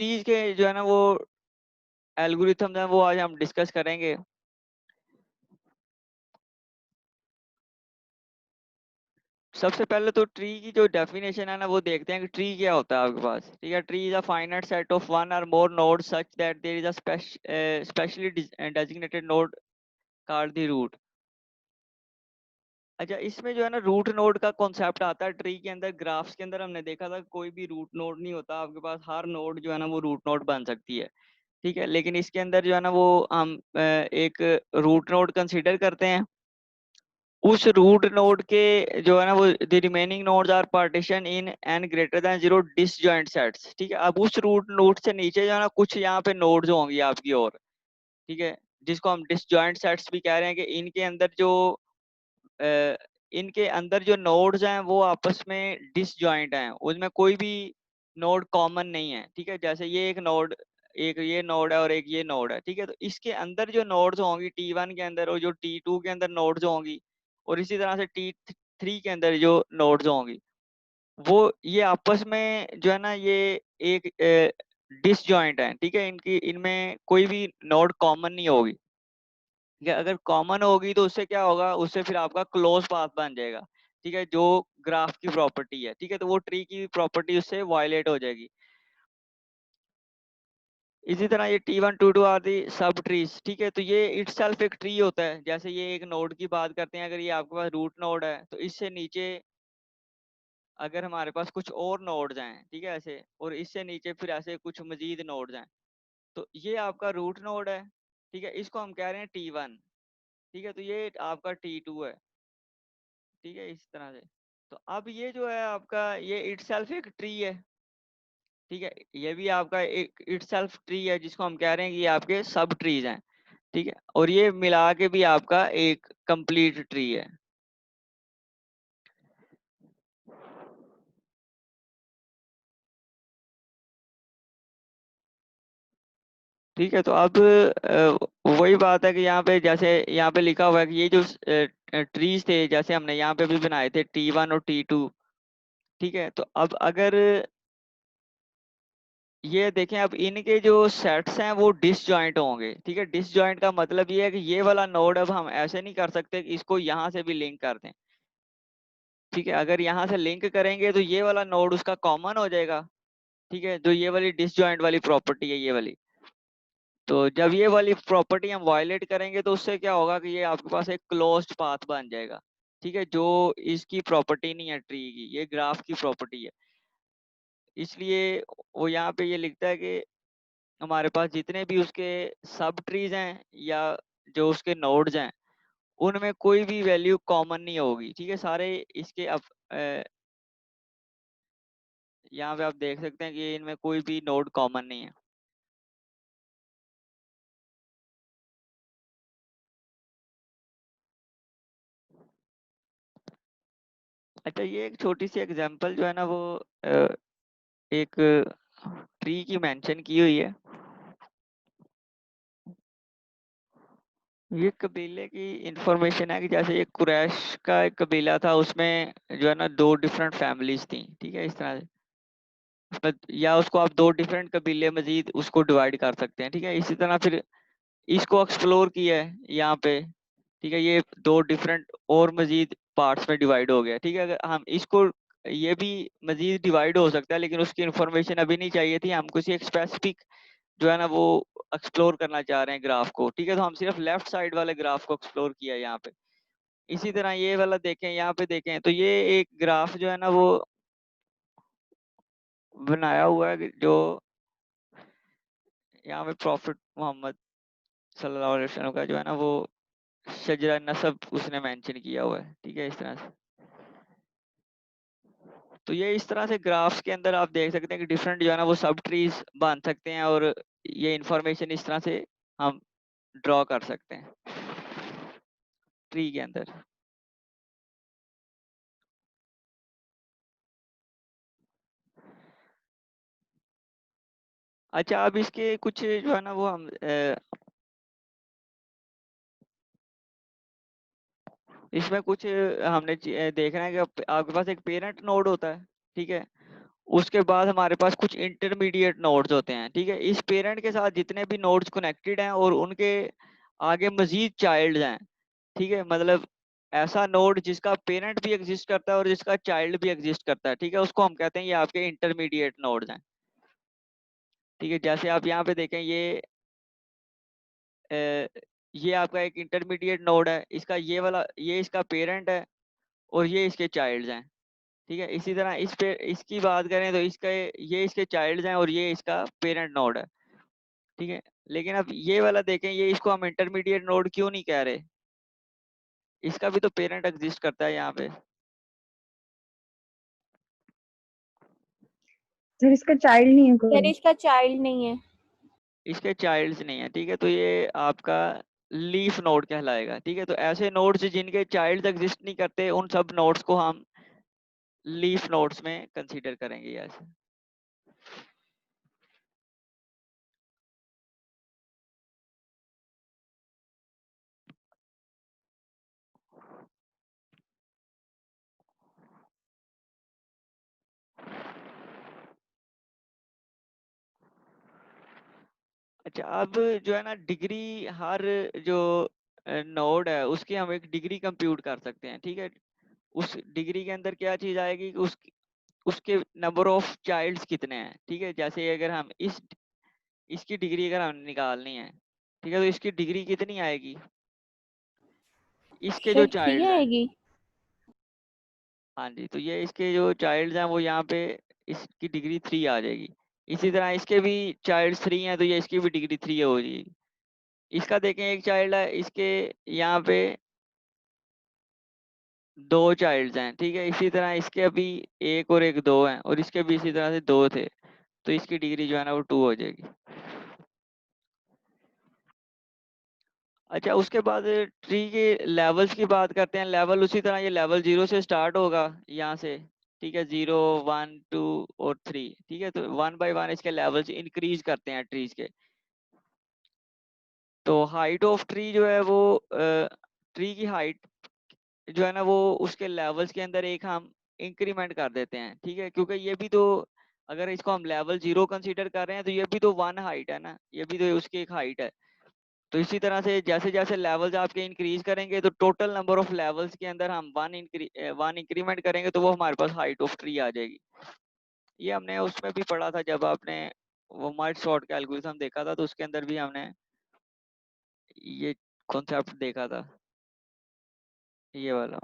चीज के जो है ना वो एल्गोरिथम है वो आज हम डिस्कस करेंगे। सबसे पहले तो ट्री की जो डेफिनेशन है ना वो देखते हैं कि ट्री क्या होता है आपके पास। ठीक है, tree is a finite set of one और more node such that there is a specially designated node called the root. अच्छा, इसमें जो है ना रूट नोड का कॉन्सेप्ट आता है ट्री के अंदर। ग्राफ्स के अंदर हमने देखा था कोई भी रूट नोड नहीं होता आपके पास, हर नोड जो है ना वो रूट नोड बन सकती है। ठीक है, लेकिन इसके अंदर जो है ना वो हम एक रूट नोड कंसीडर करते हैं। उस रूट नोड के जो है ना वो the remaining nodes are partition in n greater than zero disjoint sets. ठीक है, अब उस रूट नोड से नीचे जो है ना कुछ यहाँ पे नोड्स होंगी आपकी और। ठीक है, जिसको हम डिसजॉइंट सेट्स भी कह रहे हैं कि इनके अंदर जो अ, इनके अंदर जो नोड्स हैं वो आपस में डिसजॉइंट हैं, उसमें कोई भी नोड कॉमन नहीं है। ठीक है, जैसे ये एक नोड, एक ये नोड है और एक ये नोड है। ठीक है, तो इसके अंदर जो नोड्स होंगी T1 के अंदर और जो T2 के अंदर नोड्स होंगी और इसी तरह से T3 के अंदर जो नोड्स होंगी वो ये आपस में जो है ना ये एक डिसजॉइंट है। ठीक है, इनकी इनमें कोई भी नोड कॉमन नहीं होगी। ठीक है, अगर कॉमन होगी तो उससे क्या होगा, उससे फिर आपका क्लोज पाथ बन जाएगा। ठीक है, जो ग्राफ की प्रॉपर्टी है। ठीक है, तो वो ट्री की प्रॉपर्टी उससे वायलेट हो जाएगी। इसी तरह ये T1 T2 आर दी सब ट्रीज। ठीक है, तो ये इटसेल्फ एक ट्री होता है। जैसे ये एक नोड की बात करते हैं, अगर ये आपके पास रूट नोड है तो इससे नीचे अगर हमारे पास कुछ और नोड्स हैं, ठीक है ऐसे, और इससे नीचे फिर ऐसे कुछ मजीद नोड्स हैं, तो ये आपका रूट नोड है। ठीक है, इसको हम कह रहे हैं T1। ठीक है, तो ये आपका T2 है। ठीक है, इस तरह से। तो अब ये जो है आपका ये इटसेल्फ एक ट्री है। ठीक है, ये भी आपका एक इटसेल्फ ट्री है जिसको हम कह रहे हैं कि ये आपके सब ट्रीज हैं। ठीक है, और ये मिला के भी आपका एक कंप्लीट ट्री है। ठीक है, तो अब वही बात है कि यहाँ पे जैसे यहाँ पे लिखा हुआ है कि ये जो ट्रीज थे जैसे हमने यहाँ पे भी बनाए थे T1 और T2। ठीक है, तो अब अगर ये देखें, अब इनके जो सेट्स हैं वो डिसजॉइंट होंगे। ठीक है, डिसजॉइंट का मतलब ये है कि ये वाला नोड अब हम ऐसे नहीं कर सकते कि इसको यहाँ से भी लिंक कर दें। ठीक है, अगर यहाँ से लिंक करेंगे तो ये वाला नोड उसका कॉमन हो जाएगा। ठीक है, जो ये वाली डिसजॉइंट वाली प्रॉपर्टी है ये वाली, तो जब ये वाली प्रॉपर्टी हम वायलेट करेंगे तो उससे क्या होगा कि ये आपके पास एक क्लोज्ड पाथ बन जाएगा। ठीक है, जो इसकी प्रॉपर्टी नहीं है ट्री की, ये ग्राफ की प्रॉपर्टी है। इसलिए वो यहाँ पे ये लिखता है कि हमारे पास जितने भी उसके सब ट्रीज हैं या जो उसके नोड्स हैं उनमें कोई भी वैल्यू कॉमन नहीं होगी। ठीक है, सारे इसके अब यहाँ पे आप देख सकते हैं कि इनमें कोई भी नोड कॉमन नहीं है। अच्छा, ये एक छोटी सी एग्जांपल जो है ना वो एक ट्री की मेंशन की हुई है। ये कबीले की इंफॉर्मेशन है कि जैसे ये कुरैश का एक कबीला था, उसमें जो है ना दो डिफरेंट फैमिलीज थी। ठीक है, इस तरह से या उसको आप दो डिफरेंट कबीले मजीद उसको डिवाइड कर सकते हैं। ठीक है, इसी तरह फिर इसको एक्सप्लोर किया है यहाँ पे। ठीक है, ये दो डिफरेंट और मजीद पार्ट्स में डिवाइड हो गया। ठीक है, अगर हम इसको ये भी मजीद डिवाइड हो सकता है लेकिन उसकी इंफॉर्मेशन अभी नहीं चाहिए थी, हम किसी एक स्पेसिफिक जो है ना वो एक्सप्लोर करना चाह रहे हैं ग्राफ को। ठीक है, तो हम सिर्फ लेफ्ट साइड वाले ग्राफ को एक्सप्लोर किया है यहाँ पे। इसी तरह ये वाला देखें, यहाँ पे देखें तो ये एक ग्राफ जो है ना वो बनाया हुआ है जो यहाँ पे प्रॉफिट मोहम्मद सल्लल्लाहु अलैहि वसल्लम का जो है ना वो शजरा नसब उसने मेंशन किया हुआ है। ठीक है, इस तरह से। तो ये इस तरह से ग्राफ्स के अंदर आप देख सकते हैं कि डिफरेंट जो है ना वो सब ट्रीज बन सकते हैं और ये इंफॉर्मेशन इस तरह से हम ड्रॉ कर सकते हैं ट्री के अंदर। अच्छा, अब इसके कुछ जो है ना वो हम इसमें कुछ हमने देखना है कि आपके पास एक पेरेंट नोड होता है। ठीक है, उसके बाद हमारे पास कुछ इंटरमीडिएट नोड्स होते हैं, ठीक है। इस पेरेंट के साथ जितने भी नोड्स कनेक्टेड हैं और उनके आगे मजीद चाइल्ड हैं, ठीक है, मतलब ऐसा नोड जिसका पेरेंट भी एग्जिस्ट करता है और जिसका चाइल्ड भी एग्जिस्ट करता है, ठीक है, उसको हम कहते हैं ये आपके इंटरमीडिएट नोड्स हैं, ठीक है। जैसे आप यहाँ पे देखें, अ, ये आपका एक इंटरमीडिएट नोड है, इसका ये वाला, ये इसका पेरेंट है और ये इसके चाइल्ड्स हैं, ठीक है। इसी तरह इस पे इसकी बात करें तो इसका ये इसके चाइल्ड्स हैं और ये इसका पेरेंट नोड है, ठीक है। लेकिन अब ये वाला देखें, ये इसको हम इंटरमीडिएट नोड क्यों नहीं कह रहे, इसका भी तो पेरेंट एग्जिस्ट करता है यहाँ पे। सर इसका चाइल्ड नहीं है सर कोई। इसका चाइल्ड नहीं है। इसके चाइल्ड्स नहीं है, ठीक है, तो ये आपका लीफ नोड कहलाएगा, ठीक है। तो ऐसे नोड्स जिनके चाइल्ड्स एग्जिस्ट नहीं करते, उन सब नोड्स को हम लीफ नोड्स में कंसीडर करेंगे ऐसे। अच्छा, अब जो है ना डिग्री, हर जो नोड है उसकी हम एक डिग्री कंप्यूट कर सकते हैं, ठीक है। उस डिग्री के अंदर क्या चीज आएगी कि उसके नंबर ऑफ चाइल्ड्स कितने हैं, ठीक है। जैसे अगर हम इसकी डिग्री अगर हम निकालनी है, ठीक है, तो इसकी डिग्री कितनी आएगी, इसके जो सर 3 चाइल्ड्स हैं, आएगी। हाँ जी, तो ये इसके जो चाइल्ड्स हैं वो यहाँ पे इसकी डिग्री 3 आ जाएगी। इसी तरह इसके भी चाइल्ड्स 3 हैं तो ये इसकी भी डिग्री 3 हो जाएगी। इसका देखें, एक चाइल्ड है, इसके यहाँ पे 2 चाइल्ड्स हैं, ठीक है। इसी तरह इसके अभी एक और एक 2 हैं और इसके भी इसी तरह से 2 थे, तो इसकी डिग्री जो है ना वो 2 हो जाएगी। अच्छा, उसके बाद ट्री के लेवल्स की बात करते हैं। लेवल उसी तरह, ये लेवल 0 से स्टार्ट होगा यहाँ से, ठीक है, 0 1 2 और 3, ठीक है। तो 1 बाय 1 इसके लेवल्स इंक्रीज करते हैं ट्रीज के। तो हाइट ऑफ ट्री जो है वो ट्री की हाइट जो है ना वो उसके लेवल्स के अंदर एक हम इंक्रीमेंट कर देते हैं, ठीक है, क्योंकि ये भी तो, अगर इसको हम लेवल 0 कंसीडर कर रहे हैं तो ये भी तो 1 हाइट है ना, ये भी तो उसकी एक हाइट है। तो इसी तरह से जैसे जैसे लेवल्स आपके इंक्रीज करेंगे तो टोटल नंबर ऑफ लेवल्स के अंदर हम 1 इंक्रीमेंट करेंगे तो वो हमारे पास हाइट ऑफ ट्री आ जाएगी। ये हमने उसमें भी पढ़ा था, जब आपने वो माइट शॉर्ट का एल्गोरिथम देखा था, तो उसके अंदर भी हमने ये कॉन्सेप्ट देखा था, ये वाला।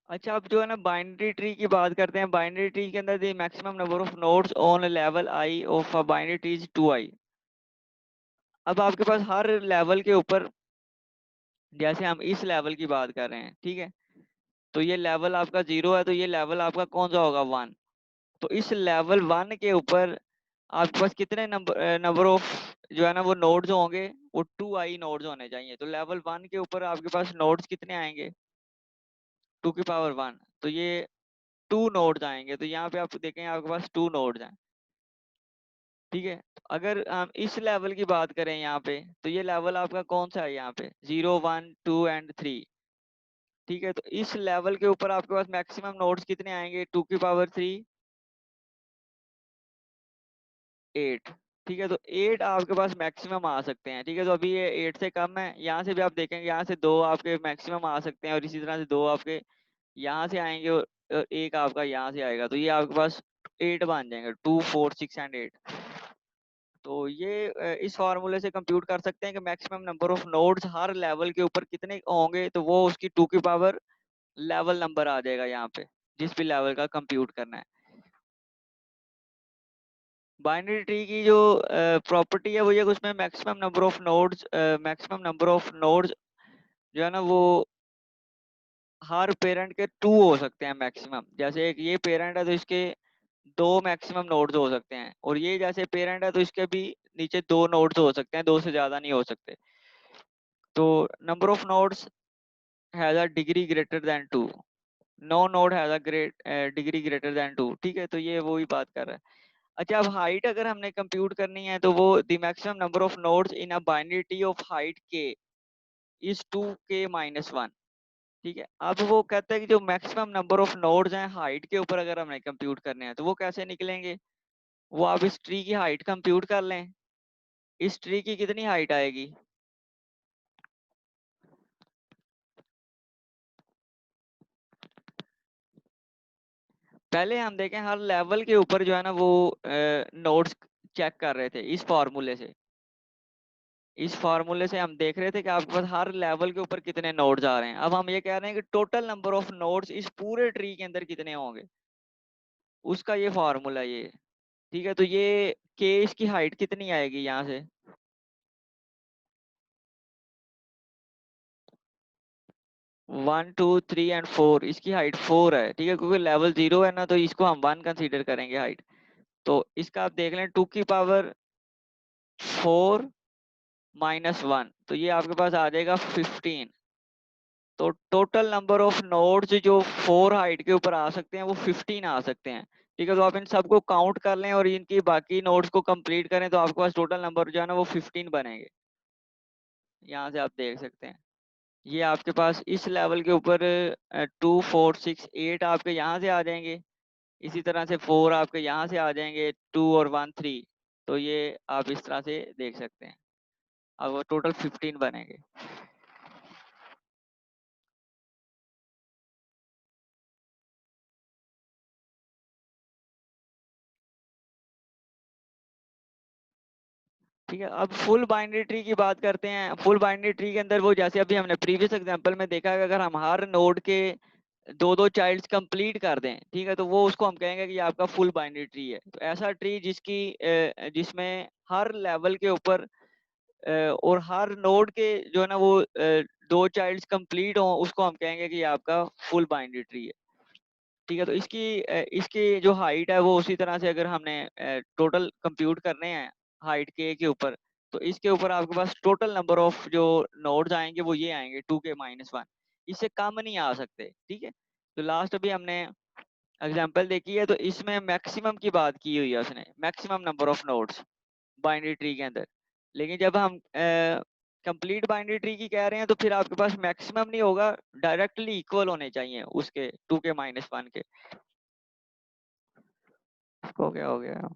अच्छा, अब जो है ना बाइनरी ट्री की बात करते हैं। बाइनरी ट्री के अंदर the maximum number of nodes on level I of a binary tree is 2i। अब आपके पास हर लेवल के ऊपर, जैसे हम इस लेवल की बात कर रहे हैं, ठीक है, तो ये लेवल आपका 0 है, तो ये लेवल आपका कौन सा होगा, 1। तो इस लेवल 1 के ऊपर आपके पास कितने नंबर ऑफ जो है ना वो नोड्स होंगे, वो 2i नोड्स होने चाहिए। तो लेवल 1 के ऊपर आपके पास नोड्स कितने आएंगे, 2 की पावर 1, तो ये 2 नोड्स आएंगे। तो यहाँ पे आप देखें आपके पास 2 नोड्स हैं, ठीक है। तो अगर हम इस लेवल की बात करें यहाँ पे, तो ये लेवल आपका कौन सा है, यहाँ पे 0 1 2 एंड 3, ठीक है। तो इस लेवल के ऊपर आपके पास मैक्सिमम नोड्स कितने आएंगे, 2 की पावर 3 8, ठीक है। तो 8 आपके पास मैक्सिमम आ सकते हैं, ठीक है। तो अभी ये 8 से कम है, यहाँ से भी आप देखेंगे, यहाँ से 2 आपके मैक्सिमम आ सकते हैं और इसी तरह से 2 आपके यहाँ से आएंगे और एक आपका यहाँ से आएगा, तो ये आपके पास 8 बन जाएंगे, 2 4 6 एंड 8। तो ये इस फॉर्मूले से कंप्यूट कर सकते हैं कि maximum number of nodes her level के ऊपर कितने होंगे, तो वो उसकी 2 की पावर लेवल नंबर आ जाएगा यहाँ पे, जिस भी लेवल का कंप्यूट करना है। बाइनरी ट्री की जो प्रॉपर्टी है वो ये कि उसमें मैक्सिमम नंबर ऑफ नोड्स जो है ना वो हर पेरेंट के 2 हो सकते हैं मैक्सिमम। जैसे एक ये पेरेंट है तो इसके 2 मैक्सिमम नोड्स हो सकते हैं, और ये जैसे पेरेंट है तो इसके भी नीचे 2 नोड्स हो सकते हैं, 2 से ज्यादा नहीं हो सकते। तो number of nodes has a degree greater than 2, no node has a degree greater than 2, ठीक है। तो ये वही बात कर रहा है। अच्छा, अब हाइट अगर हमने कंप्यूट करनी है तो वो the maximum number of nodes in a binary tree of height के इज 2k-1। ठीक है, अब वो कहता है कि जो मैक्सिमम नंबर ऑफ नोड्स हैं हाइट के ऊपर अगर हमने कंप्यूट करने हैं तो वो कैसे निकलेंगे। वो आप इस ट्री की हाइट कंप्यूट कर लें। इस ट्री की कितनी हाइट आएगी। पहले हम देखें हर लेवल के ऊपर जो है ना वो नोड्स चेक कर रहे थे इस फार्मूले से। इस फार्मूले से हम देख रहे थे कि आपके पास हर लेवल के ऊपर कितने नोड्स आ रहे हैं। अब हम ये कह रहे हैं कि टोटल नंबर ऑफ नोड्स इस पूरे ट्री के अंदर कितने होंगे, उसका ये फार्मूला ये। ठीक है, तो ये के इसकी हाइट कितनी आएगी यहाँ से। 1 2 3 और 4, इसकी हाइट 4 है। ठीक है, क्योंकि लेवल 0 है ना तो इसको हम 1 कंसीडर करेंगे हाइट। तो इसका आप देख लें 2 की पावर 4 - 1, तो ये आपके पास आ जाएगा 15। तो टोटल नंबर ऑफ नोड्स जो 4 हाइट के ऊपर आ सकते हैं वो 15 आ सकते हैं। ठीक है, तो आप इन सबको काउंट कर लें और इनकी बाकी नोड्स को कंप्लीट करें तो आपके पास टोटल नंबर जो है ना वो 15 बनेंगे। यहाँ से आप देख सकते हैं ये आपके पास इस लेवल के ऊपर 2 4 6 8 आपके यहाँ से आ जाएंगे। इसी तरह से 4 आपके यहाँ से आ जाएंगे, 2 और 1 3। तो ये आप इस तरह से देख सकते हैं, अब वो टोटल 15 बनेंगे। ठीक है, अब फुल बाइनरी ट्री की बात करते हैं। फुल बाइनरी ट्री के अंदर वो जैसे अभी हमने प्रीवियस एग्जांपल में देखा कि अगर हम हर नोड के दो दो चाइल्ड्स कंप्लीट कर दें, ठीक है, तो वो उसको हम कहेंगे कि ये आपका फुल बाइनरी ट्री है। तो ऐसा ट्री जिसमें हर लेवल के ऊपर और हर नोड के जो है ना वो दो चाइल्ड्स कंप्लीट हो, उसको हम कहेंगे कि ये आपका फुल बाइनरी ट्री है। ठीक है, तो इसकी जो हाइट है वो उसी तरह से अगर हमने टोटल कंप्यूट करने हैं हाइट के ऊपर, तो इसके ऊपर आपके पास टोटल नंबर ऑफ जो नोड्स आएंगे वो ये आएंगे 2k-1। इससे कम नहीं आ सकते। ठीक है, तो लास्ट अभी हमने एग्जांपल देखी है तो इसमें मैक्सिमम की बात की हुई है उसने, maximum number of nodes binary tree के अंदर। लेकिन जब हम कंप्लीट बाइनरी ट्री की कह रहे हैं तो फिर आपके पास मैक्सिमम नहीं होगा, डायरेक्टली इक्वल होने चाहिए उसके 2k-1 के। इसको क्या हो गया।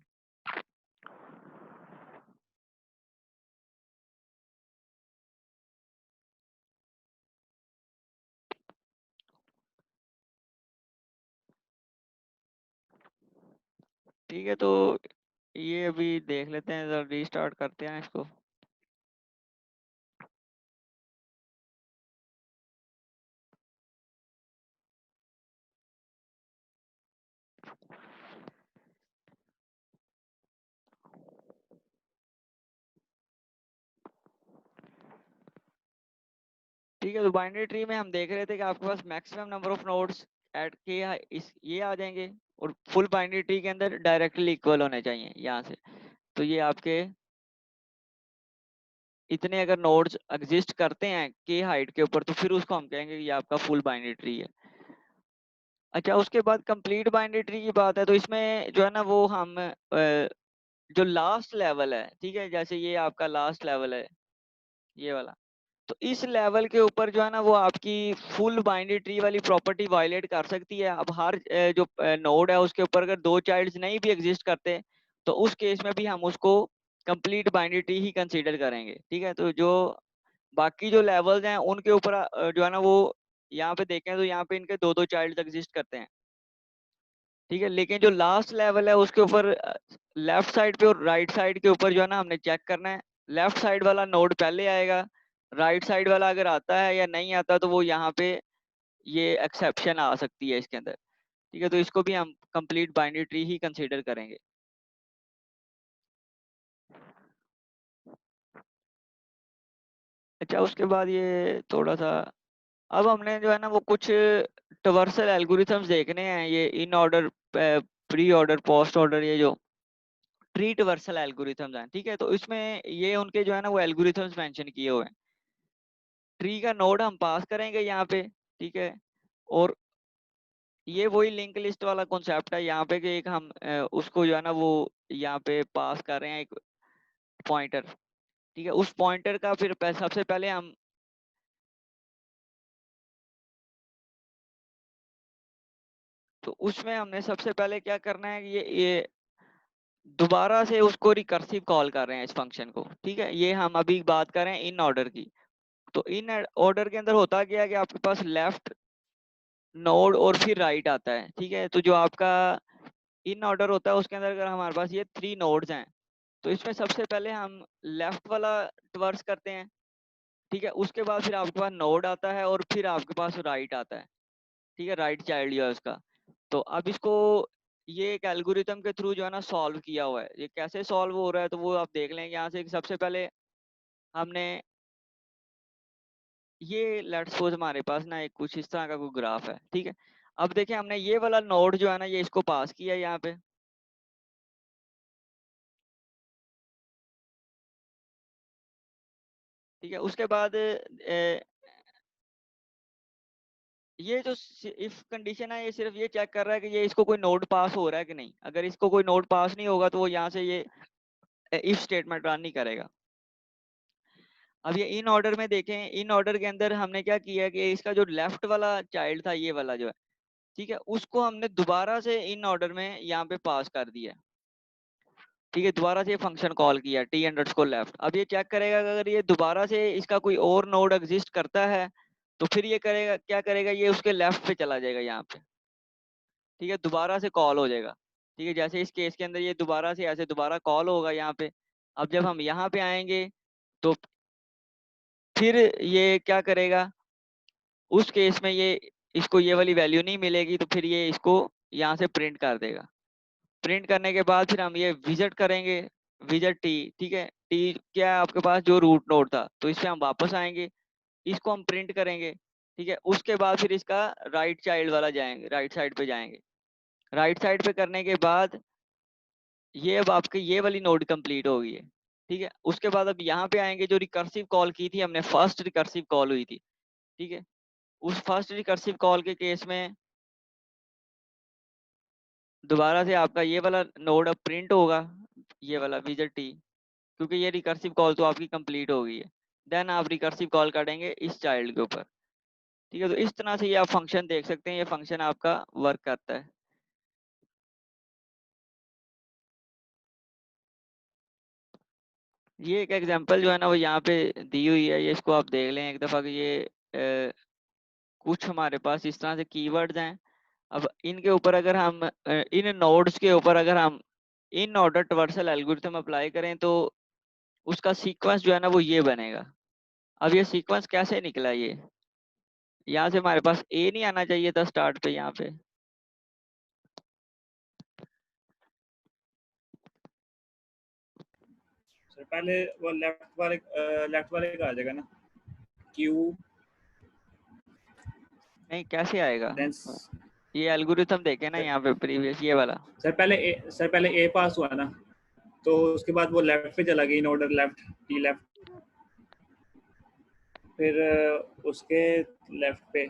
ठीक है, तो ये अभी देख लेते हैं, जरा रीस्टार्ट करते हैं इसको। ठीक है, तो बाइनरी ट्री में हम देख रहे थे कि आपके पास maximum number of nodes add के इस ये आ जाएंगे और फुल बाइनरी ट्री के अंदर डायरेक्टली इक्वल होने चाहिए यहाँ से। तो ये आपके इतने अगर नोड्स एग्जिस्ट करते हैं के हाइट के ऊपर तो फिर उसको हम कहेंगे कि ये आपका फुल बाइनरी ट्री है। अच्छा, उसके बाद कंप्लीट बाइनरी ट्री की बात है तो इसमें जो है ना वो हम जो लास्ट लेवल है, ठीक है, जैसे ये आपका लास्ट लेवल है ये वाला, तो इस लेवल के ऊपर जो है ना वो आपकी फुल बाइनरी ट्री वाली प्रॉपर्टी वायलेट कर सकती है। अब हर जो नोड है उसके ऊपर अगर दो चाइल्ड्स नहीं भी एग्जिस्ट करते तो उस केस में भी हम उसको कंप्लीट बाइनरी ट्री ही कंसीडर करेंगे। ठीक है, तो जो बाकी जो लेवल्स हैं उनके ऊपर जो है ना वो यहाँ पे देखें तो यहाँ पे इनके दो दो चाइल्ड्स एग्जिस्ट करते हैं। ठीक है, लेकिन जो लास्ट लेवल है उसके ऊपर लेफ्ट साइड पे और राइट साइड के ऊपर जो है ना हमने चेक करना है। लेफ्ट साइड वाला नोड पहले आएगा, राइट साइड वाला अगर आता है या नहीं आता तो वो यहाँ पे ये एक्सेप्शन आ सकती है इसके अंदर। ठीक है, तो इसको भी हम कंप्लीट बाइनरी ट्री ही कंसीडर करेंगे। अच्छा, उसके बाद ये थोड़ा सा अब हमने जो है ना वो कुछ ट्रावर्सल एल्गोरिथम्स देखने हैं, ये in order, pre order, post order, ये जो ट्री ट्रावर्सल एल्गोरिथम्स हैं। ठीक है, तो इसमें ये उनके जो है ना वो एल्गोरिथम्स मेंशन किए हुए हैं। ट्री का नोड हम पास करेंगे यहाँ पे। ठीक है, और ये वही लिंक लिस्ट वाला कॉन्सेप्ट है यहाँ पे कि एक हम उसको जो है ना वो यहाँ पे पास कर रहे हैं एक पॉइंटर, ठीक है। उस पॉइंटर का फिर सबसे पहले हम तो उसमें हमने सबसे पहले क्या करना है, ये दोबारा से उसको रिकर्सिव कॉल कर रहे हैं इस फंक्शन को, ठीक है। ये हम अभी बात कर रहे हैं इन ऑर्डर की। तो इन ऑर्डर के अंदर होता क्या है कि आपके पास लेफ्ट नोड और फिर राइट आता है, ठीक है। तो जो आपका इन ऑर्डर होता है उसके अंदर अगर हमारे पास ये 3 नोड्स हैं, तो इसमें सबसे पहले हम लेफ्ट वाला ट्वर्स करते हैं, ठीक है। उसके बाद फिर आपके पास नोड आता है और फिर आपके पास राइट आता है, ठीक है, राइट चाइल्ड जो है उसका। तो अब इसको ये एक एल्गोरिथम के थ्रू जो है ना सॉल्व किया हुआ है। ये कैसे सॉल्व हो रहा है तो वो आप देख लेंगे यहाँ से। सबसे पहले हमने ये लेट्स सपोज हमारे पास ना एक कुछ इस तरह का कोई ग्राफ है, ठीक है। अब देखिए हमने ये वाला नोड जो है ना ये इसको पास किया है यहाँ पे, ठीक है। उसके बाद ये जो इफ कंडीशन है ये सिर्फ ये चेक कर रहा है कि ये इसको कोई नोड पास हो रहा है कि नहीं। अगर इसको कोई नोड पास नहीं होगा तो वो यहाँ से ये इफ स्टेटमेंट रन नहीं करेगा। अब ये इन ऑर्डर में देखें, इन ऑर्डर के अंदर हमने क्या किया कि इसका जो लेफ्ट वाला चाइल्ड था ये वाला जो है, ठीक है, उसको हमने दोबारा से इन ऑर्डर में यहाँ पे पास कर दिया, ठीक है। दोबारा से फंक्शन कॉल किया टी अंडरस्कोर लेफ्ट। अब ये चेक करेगा कि अगर ये दोबारा से इसका कोई और नोड एग्जिस्ट करता है तो फिर ये करेगा क्या करेगा, ये उसके लेफ्ट पे चला जाएगा यहाँ पे, ठीक है, दोबारा से कॉल हो जाएगा, ठीक है। जैसे इस केस के अंदर ये दोबारा से ऐसे दोबारा कॉल होगा यहाँ पे। अब जब हम यहाँ पे आएंगे तो फिर ये क्या करेगा, उस केस में ये इसको ये वाली वैल्यू नहीं मिलेगी तो फिर ये इसको यहाँ से प्रिंट कर देगा। प्रिंट करने के बाद फिर हम ये विजिट करेंगे, विजिट टी, ठीक है। टी क्या है आपके पास जो रूट नोड था, तो इस पे हम वापस आएंगे, इसको हम प्रिंट करेंगे, ठीक है। उसके बाद फिर इसका राइट चाइल्ड वाला जाएंगे, राइट साइड पे जाएंगे। राइट साइड पे करने के बाद ये अब आपकी ये वाली नोड कंप्लीट हो गई है, ठीक है। उसके बाद अब यहाँ पे आएंगे, जो रिकर्सिव कॉल की थी हमने, फर्स्ट रिकर्सिव कॉल हुई थी, ठीक है। उस फर्स्ट रिकर्सिव कॉल के केस में दोबारा से आपका ये वाला नोड अब प्रिंट होगा, ये वाला विजिट टी, क्योंकि ये रिकर्सिव कॉल तो आपकी कंप्लीट हो गई है। देन आप रिकर्सिव कॉल करेंगे इस चाइल्ड के ऊपर, ठीक है। तो इस तरह से ये आप फंक्शन देख सकते हैं, ये फंक्शन आपका वर्क करता है। ये एक एग्जांपल जो है ना वो यहाँ पे दी हुई है, ये इसको आप देख लें एक दफा कि ये कुछ हमारे पास इस तरह से कीवर्ड्स हैं। अब इनके ऊपर अगर हम इन नोड्स के ऊपर अगर हम in order traversal algorithm apply करें तो उसका सीक्वेंस जो है ना वो ये बनेगा। अब ये सीक्वेंस कैसे निकला, ये यहाँ से हमारे पास ए नहीं आना चाहिए था स्टार्ट पे यहाँ पे, सर पहले वो लेफ्ट वाले का आ जाएगा ना, क्यू नहीं कैसे आएगा। देन। ये एल्गोरिथम देखे ना यहाँ पे प्रीवियस ये वाला, सर पहले ए पास हुआ ना, तो उसके बाद वो लेफ्ट पे चला गया, in order left T left, फिर उसके लेफ्ट पे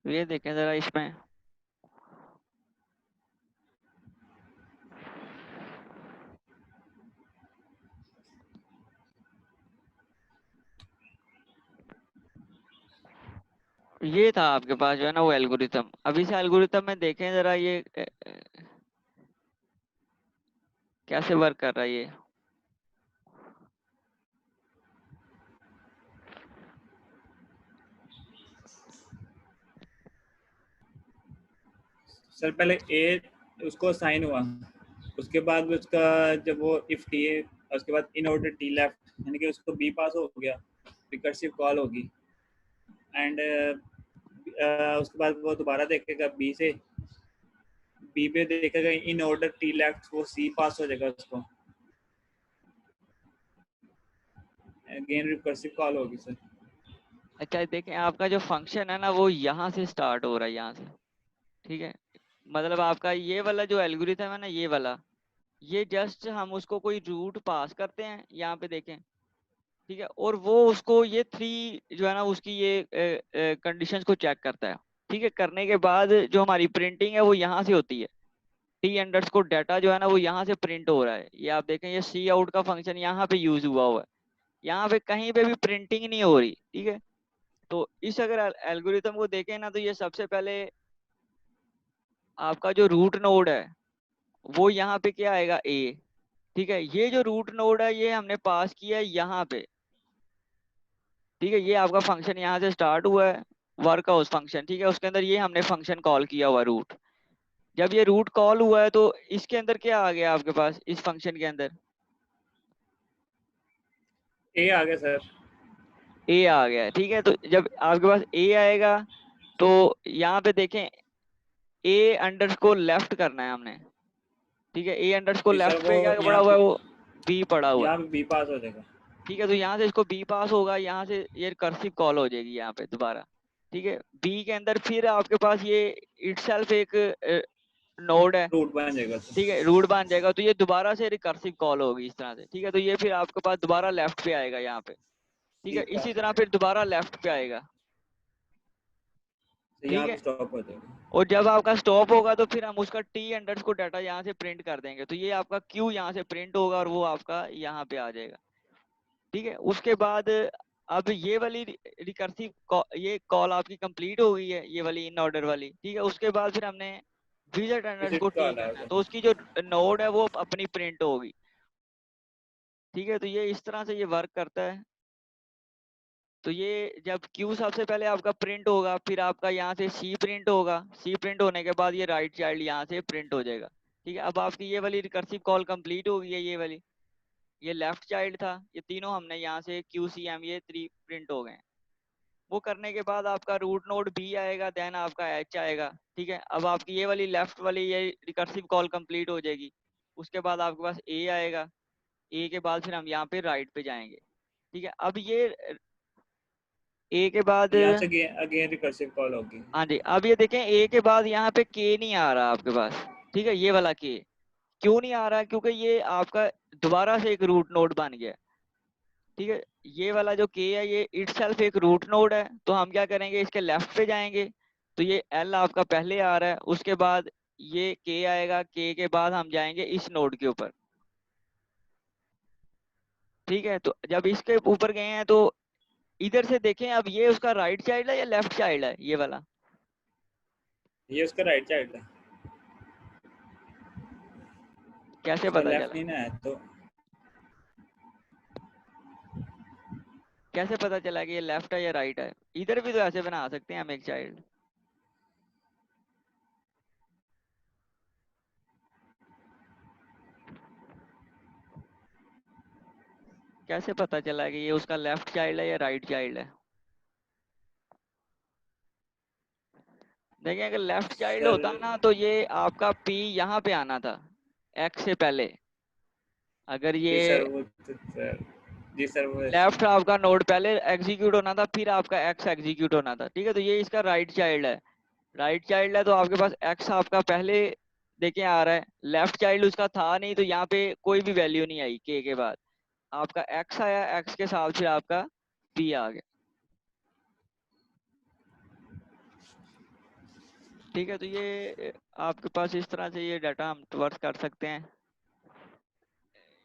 ये देखें जरा इसमें, ये था आपके पास जो है ना वो एल्गोरिथम। अब इस एल्गोरिथम में देखें जरा ये कैसे वर्क कर रहा है ये। सर पहले ए उसको असाइन हुआ, उसके बाद उसका जब वो इफ टी है, उसके बाद इन ऑर्डर टी लेफ्ट, यानी कि उसको बी पास हो गया, रिकर्सिव कॉल होगी, एंड उसके बाद वो दोबारा देखेगा बी से, बी पे देखेगा इन ऑर्डर टी लेफ्ट, वो सी पास हो जाएगा उसको, अगेन रिकर्सिव कॉल होगी सर। अच्छा देखें, आपका जो फंक्शन है ना वो यहाँ से स्टार्ट हो रहा है, यहाँ से, ठीक है। मतलब आपका ये वाला जो एल्गोरिथम है ना, ये वाला, ये जस्ट हम उसको कोई रूट पास करते हैं, यहाँ पे देखें, ठीक है, और वो उसको ये थ्री जो है ना उसकी ये कंडीशंस को चेक करता है, ठीक है। करने के बाद जो हमारी प्रिंटिंग है वो यहाँ से होती है, टी अंडरस्कोर डाटा जो है ना वो यहाँ से प्रिंट हो रहा है। ये आप देखें, ये सी आउट का फंक्शन यहाँ पे यूज हुआ हुआ है, यहाँ पे कहीं पे भी प्रिंटिंग नहीं हो रही, ठीक है। तो इस अगर एल्गोरिथम को देखें ना, तो ये सबसे पहले आपका जो रूट नोड है वो यहाँ पे क्या आएगा, ए, ठीक है। ये जो रूट नोड है ये हमने पास किया है यहाँ पे, ठीक है। ये आपका फंक्शन यहाँ से स्टार्ट हुआ है, वर्क हाउस फंक्शन, ठीक है। उसके अंदर ये हमने फंक्शन कॉल किया हुआ रूट। जब ये रूट कॉल हुआ है तो इसके अंदर क्या आ गया आपके पास, इस फंक्शन के अंदर ए आ गया सर। ए आ गया है, ठीक है। तो जब आपके पास ए आएगा तो यहाँ पे देखें, ए अंडरस्कोर लेफ्ट करना है हमने, ठीक है। A underscore G sir, left वो पे क्या पड़ा हुआ है, वो बी पड़ा हुआ है, यहाँ पे बी पास हो जाएगा। ठीक है। तो यहाँ से इसको बी पास होगा, यहाँ से ये रिकर्सिव कॉल हो जाएगी यहाँ पे दोबारा, ठीक है। बी के अंदर फिर आपके पास ये इटसेल्फ एक नोड है, रूट बन जाएगा सर। ठीक है, रूट बन जाएगा। तो ये दोबारा से रिकर्सिव कॉल होगी इस तरह से, ठीक है। तो ये फिर आपके पास दोबारा लेफ्ट पे आएगा यहाँ पे, ठीक है। ठीक है, इसी तरह फिर दोबारा लेफ्ट पे आएगा, तो ठीक यहाँ है। पे स्टॉप हो जाएगा। और जब आपका स्टॉप होगा तो फिर हम उसका टी अंडरस्कोर डाटा यहाँ से प्रिंट कर देंगे, तो ये आपका क्यू यहाँ से प्रिंट होगा और वो आपका यहाँ पे आ जाएगा, ठीक है। उसके बाद अब ये वाली रिकर्सिव ये कॉल आपकी कंप्लीट हो गई है, ये वाली इन ऑर्डर वाली, ठीक है। उसके बाद फिर हमने विजिट विजिट अंडरस्कोर का टी आ रहा करना है, है। तो उसकी जो नोड है वो अपनी प्रिंट होगी, ठीक है। तो ये इस तरह से ये वर्क करता है। तो ये जब क्यू सबसे पहले आपका प्रिंट होगा, फिर आपका यहाँ से सी प्रिंट होगा, सी प्रिंट होने के बाद ये राइट चाइल्ड यहाँ से प्रिंट हो जाएगा, ठीक है। अब आपकी ये वाली रिकर्सिव कॉल कंप्लीट हो गई है, ये वाली, ये लेफ्ट चाइल्ड था, ये तीनों हमने यहाँ से क्यू सी एम ये थ्री प्रिंट हो गए हैं। वो करने के बाद आपका रूट नोड बी आएगा, देन आपका एच आएगा, ठीक है। अब आपकी ये वाली लेफ्ट वाली ये रिकर्सिव कॉल कंप्लीट हो जाएगी। उसके बाद आपके पास ए आएगा, ए के बाद फिर हम यहाँ पे राइट पे जाएंगे, ठीक है। अब ये ए के बाद, यहाँ से अगेन रिकर्सिव कॉल होगी। हाँ जी, अब ये देखें ए के बाद यहाँ पे के नहीं आ रहा आपके पास, ठीक है। ये वाला के क्यों नहीं आ रहा, क्योंकि ये आपका दोबारा से एक रूट नोड बन गया, ठीक है। ये वाला जो के है ये इटसेल्फ एक रूट नोड है, तो हम क्या करेंगे, इसके लेफ्ट पे जाएंगे। तो ये एल आपका पहले आ रहा है, उसके बाद ये के आएगा, के बाद हम जाएंगे इस नोड के ऊपर, ठीक है। तो जब इसके ऊपर गए हैं तो इधर से देखें, अब ये उसका राइट चाइल्ड है या लेफ्ट चाइल्ड है, ये वाला ये उसका राइट चाइल्ड है, कैसे उसका पता लेफ्ट चला, नहीं ना है तो। कैसे पता चला कि ये लेफ्ट है या राइट है। इधर भी तो ऐसे बना सकते हैं हम एक चाइल्ड, कैसे पता चला कि ये उसका लेफ्ट चाइल्ड है या राइट चाइल्ड है। देखिए, अगर लेफ्ट चाइल्ड सर होता ना तो ये आपका पी यहाँ पे आना था, एक्स से पहले। अगर जी सर, ये वो तो सर, जी सर वो लेफ्ट आपका नोड पहले एग्जीक्यूट होना था, फिर आपका एक्स एग्जीक्यूट होना था, ठीक है। तो ये इसका राइट चाइल्ड है, राइट चाइल्ड है, तो आपके पास एक्स आपका पहले देखें आ रहा है, लेफ्ट चाइल्ड उसका था नहीं, तो यहाँ पे कोई भी वैल्यू नहीं आई के बाद, आपका एक्स आया, एक्स के साथ फिर आपका पी आ गया, ठीक है। तो ये आपके पास इस तरह से ये डाटा हम ट्रांसफर कर सकते हैं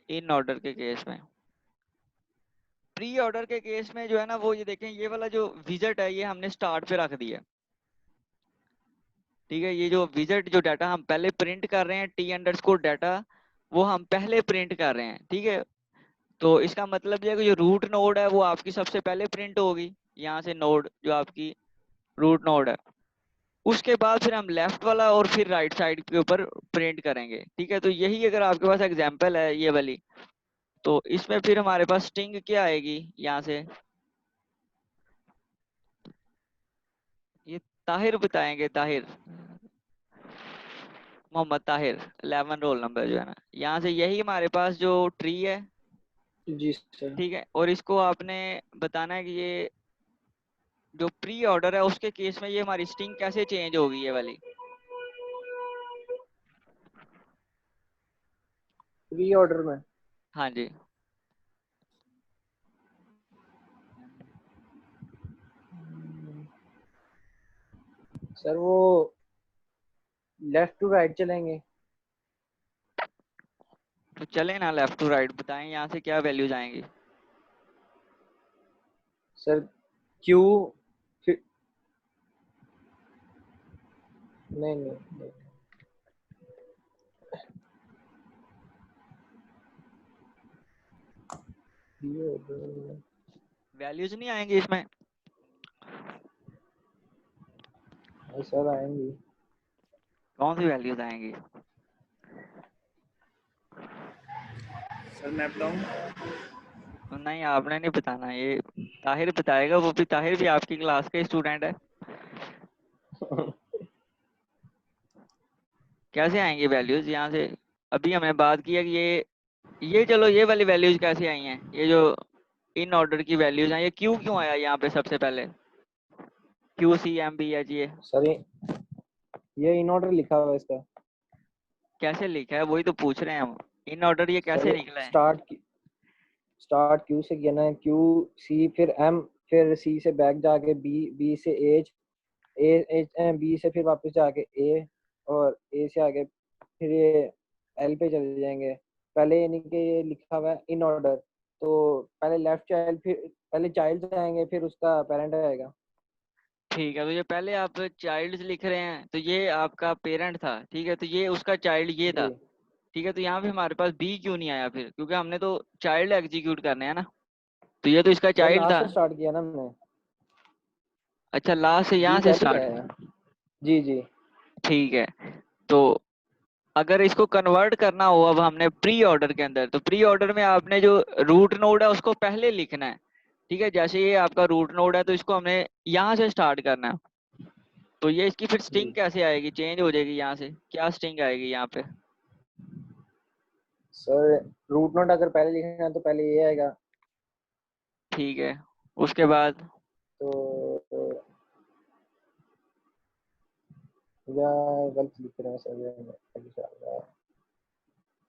इन ऑर्डर के केस में। प्री ऑर्डर के केस में जो है ना वो ये देखें, ये वाला जो विजिट है ये हमने स्टार्ट पे रख दिया, ठीक है। ये जो विजिट जो डाटा हम पहले प्रिंट कर रहे हैं, टी अंडरस्कोर डाटा, वो हम पहले प्रिंट कर रहे हैं, ठीक है। तो इसका मतलब ये है कि जो रूट नोड है वो आपकी सबसे पहले प्रिंट होगी, यहाँ से नोड जो आपकी रूट नोड है, उसके बाद फिर हम लेफ्ट वाला और फिर राइट साइड के ऊपर प्रिंट करेंगे, ठीक है। तो यही अगर आपके पास एग्जांपल है ये वाली, तो इसमें फिर हमारे पास स्ट्रिंग क्या आएगी, यहाँ से ये ताहिर बताएंगे, ताहिर, मोहम्मद ताहिर 11 रोल नंबर जो है ना, यहाँ से यही हमारे पास जो ट्री है, जी सर। ठीक है। और इसको आपने बताना है कि ये जो प्री ऑर्डर है उसके केस में ये हमारी स्ट्रिंग कैसे चेंज होगी ये वाली? प्री ऑर्डर में हाँ जी। सर वो लेफ्ट टू राइट चलेंगे। तो चले ना लेफ्ट टू राइट, बताएं यहाँ से क्या वैल्यूज आएंगी? सर क्यू फिर नहीं वैल्यूज नहीं आएंगी इसमें? सर आएंगी। कौन सी वैल्यूज आएंगी? सर मैं बताऊं? नहीं आपने नहीं बताना, ये ताहिर बताएगा, वो भी ताहिर भी आपकी क्लास का स्टूडेंट है। कैसे आएंगे वैल्यूज यहाँ से? अभी हमने बात की है कि ये चलो ये वाली वैल्यूज कैसे आई हैं, ये जो इन ऑर्डर की वैल्यूज हैं, ये क्यों आया यहाँ पे सबसे पहले QCMB ये सर ये इन ऑर्डर लिखा हुआ है इसका। कैसे लिखा है वही तो पूछ रहे हैं हम, इन ऑर्डर ये कैसे निकला है? स्टार्ट क्यू से किया ना, क्यू सी फिर एम फिर सी से बैक जाके बी से एच बी से फिर वापस जाके ए और ए से आगे फिर ये एल पे चले जाएंगे। पहले यानी कि ये लिखा हुआ है इन ऑर्डर, तो पहले लेफ्ट चाइल्ड फिर पहले चाइल्ड आएंगे फिर उसका पेरेंट आएगा। ठीक है, तो ये पहले आप चाइल्ड लिख रहे हैं, तो ये आपका पेरेंट था, ठीक है, तो ये उसका चाइल्ड ये था, जी ठीक है, तो यहाँ पे हमारे पास बी क्यों नहीं आया फिर? क्योंकि हमने तो चाइल्ड एग्जीक्यूट करने हैं ना, तो ये तो इसका सर चाइल्ड लास्ट था। से स्टार्ट किया ना हमने। अच्छा लास्ट से बी यहाँ से पहले स्टार्ट। आया। जी जी ठीक है, तो अगर इसको कन्वर्ट करना हो अब हमने प्री ऑर्डर के अंदर, तो प्री ऑर्डर में आपने जो रूट नोड है उसको पहले लिखना है, ठीक है, जैसे ये आपका रूट नोड है तो इसको हमने यहाँ से स्टार्ट करना है। तो ये इसकी फिर स्ट्रिंग जी कैसे आएगी, चेंज हो जाएगी यहाँ से, क्या स्ट्रिंग आएगी यहाँ पे? सर रूट नोट अगर पहले लिखना है तो पहले ये आएगा। ठीक है, उसके बाद तो या गलत लिख रहे हैं सर,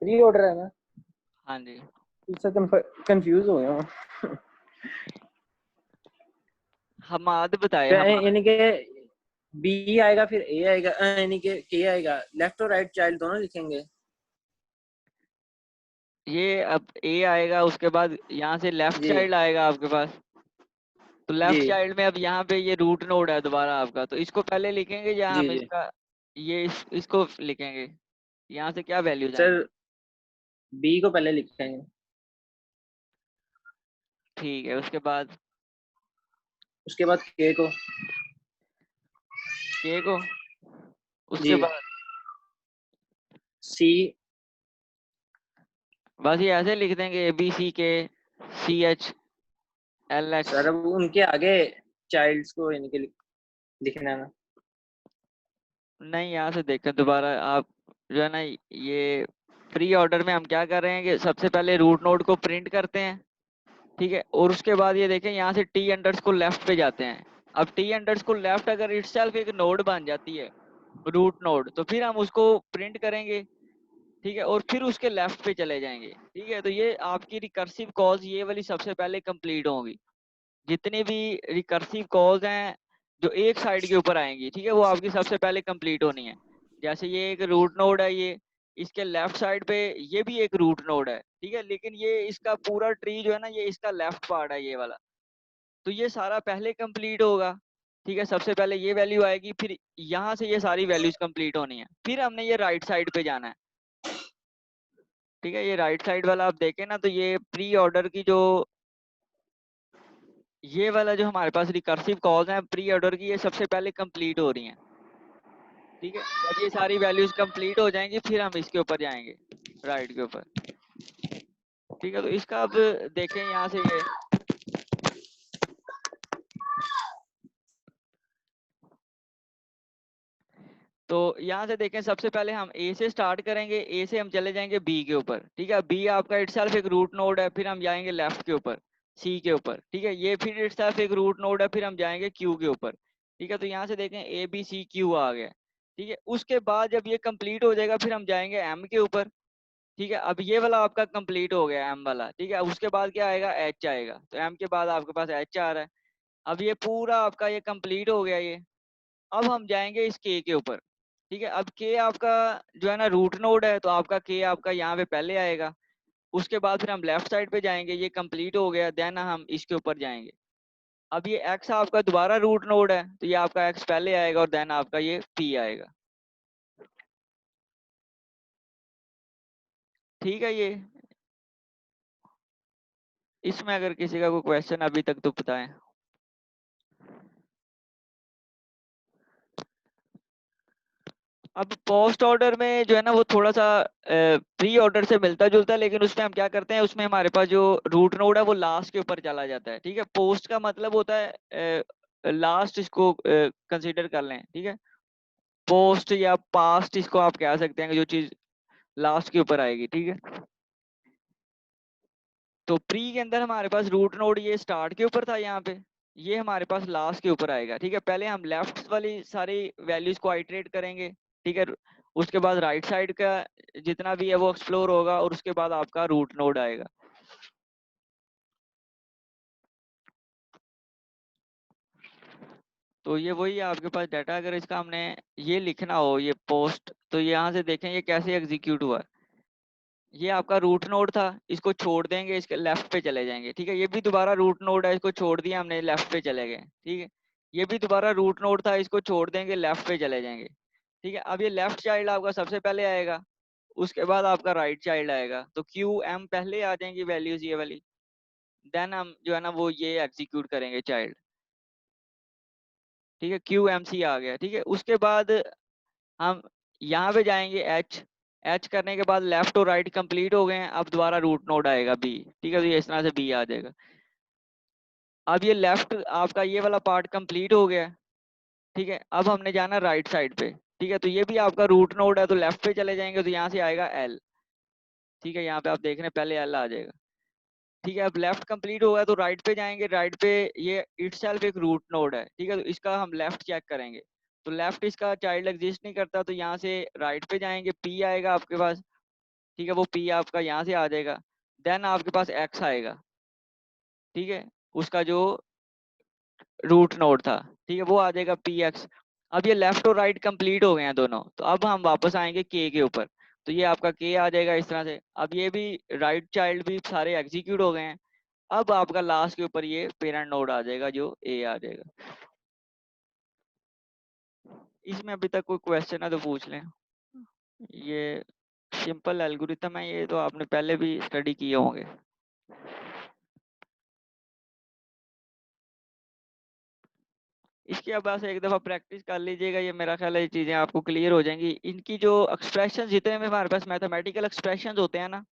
प्री ऑर्डर है ना। हाँ जी, इससे कंफ्यूज हो गया हूँ। हमाद बताए हम। यानी कि बी आएगा फिर ए आएगा, यानी कि के आएगा, लेफ्ट और राइट चाइल्ड दोनों लिखेंगे। ये अब ए आएगा, उसके बाद यहाँ से लेफ्ट जी चाइल्ड आएगा आपके पास, तो लेफ्ट जी चाइल्ड में अब यहाँ पे ये रूट नोड है दोबारा आपका, तो इसको पहले लिखेंगे या जी हम जी इसका ये इसको लिखेंगे? यहाँ से क्या वैल्यूज आएंगी? सर बी को पहले लिखेंगे। ठीक है, उसके बाद उसके बाद के को। के को, उसके जी बाद सी। बस ये ऐसे लिख देंगे ABCK CHLX। सर अब उनके आगे चाइल्ड्स को यानी कि लिखना है ना। नहीं यहाँ से देखें दोबारा आप, जो है ना ये प्री ऑर्डर में हम क्या कर रहे हैं कि सबसे पहले रूट नोड को प्रिंट करते हैं, ठीक है, और उसके बाद ये देखें यहाँ से टी अंडरस्कोर लेफ्ट पे जाते हैं। अब टी अंडरस्कोर लेफ्ट अगर इटसेल्फ एक नोड बन जाती है रूट नोड, तो फिर हम उसको प्रिंट करेंगे, ठीक है, और फिर उसके लेफ्ट पे चले जाएंगे, ठीक है, तो ये आपकी रिकर्सिव कॉल्स ये वाली सबसे पहले कंप्लीट होंगी। जितनी भी रिकर्सिव कॉल्स हैं जो एक साइड के ऊपर आएंगी, ठीक है, वो आपकी सबसे पहले कंप्लीट होनी है। जैसे ये एक रूट नोड है, ये इसके लेफ्ट साइड पे ये भी एक रूट नोड है, ठीक है, लेकिन ये इसका पूरा ट्री जो है ना ये इसका लेफ्ट पार्ट है ये वाला, तो ये सारा पहले कंप्लीट होगा, ठीक है, सबसे पहले ये वैल्यू आएगी, फिर यहाँ से ये सारी वैल्यूज कंप्लीट होनी है, फिर हमने ये राइट साइड पे जाना है, ठीक है, ये राइट साइड वाला आप देखें ना, तो ये प्री ऑर्डर की जो ये वाला जो हमारे पास रिकर्सिव कॉल्स हैं प्री ऑर्डर की, ये सबसे पहले कंप्लीट हो रही हैं, ठीक है, जब ये सारी वैल्यूज कंप्लीट हो जाएंगी फिर हम इसके ऊपर जाएंगे राइट के ऊपर, ठीक है, तो इसका अब देखें यहाँ से ये तो यहाँ से देखें सबसे पहले हम ए से स्टार्ट करेंगे, ए से हम चले जाएंगे बी के ऊपर, ठीक है, बी आपका इटसेल्फ एक रूट नोड है, फिर हम जाएंगे लेफ्ट के ऊपर, सी के ऊपर, ठीक है। ये फिर इटसेल्फ एक रूट नोड है, फिर हम जाएंगे क्यू के ऊपर, ठीक है। तो यहाँ से देखें ए बी सी क्यू आ गया, ठीक है। उसके बाद जब ये कंप्लीट हो जाएगा फिर हम जाएंगे एम के ऊपर, ठीक है। अब ये वाला आपका कंप्लीट हो गया एम वाला, ठीक है। उसके बाद क्या आएगा, एच आएगा, तो एम के बाद आपके पास एच आ रहा है। अब ये पूरा आपका ये कंप्लीट हो गया ये। अब हम जाएंगे इस के ऊपर, ठीक है। अब के आपका जो है ना रूट नोड है, तो आपका के आपका यहाँ पे पहले आएगा। उसके बाद फिर हम लेफ्ट साइड पे जाएंगे, ये कंप्लीट हो गया, देन हम इसके ऊपर जाएंगे। अब ये एक्स आपका दोबारा रूट नोड है, तो ये आपका एक्स पहले आएगा और देन आपका ये पी आएगा, ठीक है। ये इसमें अगर किसी का कोई क्वेश्चन अभी तक तो बताएं। अब पोस्ट ऑर्डर में जो है ना वो थोड़ा सा प्री ऑर्डर से मिलता जुलता है, लेकिन उसमें हम क्या करते हैं, उसमें हमारे पास जो रूट नोड है वो लास्ट के ऊपर चला जाता है, ठीक है। पोस्ट का मतलब होता है लास्ट, इसको कंसीडर कर लें, ठीक है। पोस्ट या पास्ट इसको आप कह सकते हैं कि जो चीज लास्ट के ऊपर आएगी, ठीक है। तो प्री के अंदर हमारे पास रूट नोड ये स्टार्ट के ऊपर था यहाँ पे, ये हमारे पास लास्ट के ऊपर आएगा, ठीक है। पहले हम लेफ्ट वाली सारी वैल्यूज को आइटरेट करेंगे, ठीक है। उसके बाद राइट साइड का जितना भी है वो एक्सप्लोर होगा, और उसके बाद आपका रूट नोड आएगा। तो ये वही है आपके पास डाटा। अगर इसका हमने ये लिखना हो ये पोस्ट, तो यहाँ से देखें ये कैसे एग्जीक्यूट हुआ। ये आपका रूट नोड था, इसको छोड़ देंगे, इसके लेफ्ट पे चले जाएंगे, ठीक है। ये भी दोबारा रूट नोड है, इसको छोड़ दिया हमने, लेफ्ट पे चले गए, ठीक है। ये भी दोबारा रूट नोड था, इसको छोड़ देंगे, लेफ्ट पे चले जाएंगे, ठीक है। अब ये लेफ्ट चाइल्ड आपका सबसे पहले आएगा, उसके बाद आपका राइट चाइल्ड आएगा, तो क्यू एम पहले आ जाएंगी वैल्यूज ये वाली, देन हम जो है ना वो ये एग्जीक्यूट करेंगे चाइल्ड, ठीक है। क्यू एम सी आ गया, ठीक है। उसके बाद हम यहाँ पे जाएंगे एच, एच करने के बाद लेफ्ट और राइट कंप्लीट हो गए हैं। अब दोबारा रूट नोड आएगा बी, ठीक है। तो ये इस तरह से बी आ जाएगा। अब ये लेफ्ट आपका ये वाला पार्ट कंप्लीट हो गया, ठीक है। अब हमने जाना राइट साइड पे, ठीक है। तो ये भी आपका रूट नोड है, तो लेफ्ट पे चले जाएंगे, तो यहाँ से आएगा एल, ठीक है। यहाँ पे आप देख रहे हैं पहले एल आ जाएगा, ठीक है। अब लेफ्ट कंप्लीट होगा तो राइट पे जाएंगे, राइट पे ये इटसेल्फ एक रूट नोड है, ठीक है। तो इसका हम लेफ्ट चेक करेंगे, तो लेफ्ट इसका चाइल्ड एग्जिस्ट नहीं करता, तो यहाँ से राइट पे जाएंगे, पी आएगा आपके पास, ठीक है। वो पी आपका यहाँ से आ जाएगा, देन आपके पास एक्स आएगा, ठीक है। उसका जो रूट नोड था, ठीक है, वो आ जाएगा पी एक्स। अब ये लेफ्ट और राइट कंप्लीट हो गए हैं दोनों, तो अब हम वापस आएंगे के ऊपर, तो ये आपका के आ जाएगा इस तरह से। अब ये भी राइट चाइल्ड भी सारे एग्जीक्यूट हो गए हैं। अब आपका लास्ट के ऊपर ये पेरेंट नोड आ जाएगा जो ए आ जाएगा। इसमें अभी तक कोई क्वेश्चन है तो पूछ लें। ये सिंपल एल्गोरिथम है, ये तो आपने पहले भी स्टडी किए होंगे। इसकी अब बस एक दफा प्रैक्टिस कर लीजिएगा, ये मेरा ख्याल है ये चीजें आपको क्लियर हो जाएंगी। इनकी जो एक्सप्रेशन जितने भी हमारे पास मैथमेटिकल एक्सप्रेशन होते हैं ना,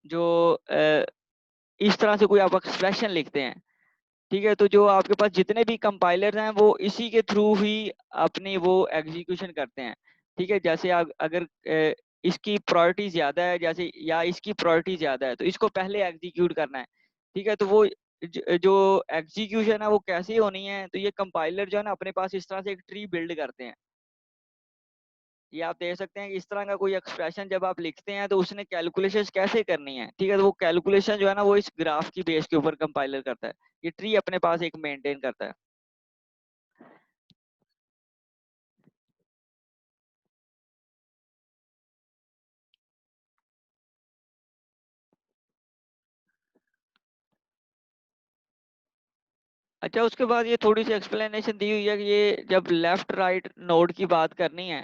जो इस तरह से कोई आप एक्सप्रेशन लिखते हैं, ठीक है। तो जो आपके पास जितने भी कंपाइलर हैं वो इसी के थ्रू ही अपनी वो एग्जीक्यूशन करते हैं, ठीक है। जैसे आप अगर इसकी प्रायोरिटी ज्यादा है जैसे, या इसकी प्रायोरिटी ज्यादा है, तो इसको पहले एग्जीक्यूट करना है, ठीक है। तो वो जो एग्जीक्यूशन है वो कैसे होनी है, तो ये कंपाइलर जो है ना अपने पास इस तरह से एक ट्री बिल्ड करते हैं। ये आप देख सकते हैं कि इस तरह का कोई एक्सप्रेशन जब आप लिखते हैं तो उसने कैलकुलेशंस कैसे करनी है, ठीक है। तो वो कैलकुलेशन जो है ना वो इस ग्राफ की बेस के ऊपर कंपाइलर करता है, ये ट्री अपने पास एक मेंटेन करता है। अच्छा, उसके बाद ये थोड़ी सी एक्सप्लेनेशन दी हुई है कि ये जब लेफ्ट राइट नोड की बात करनी है,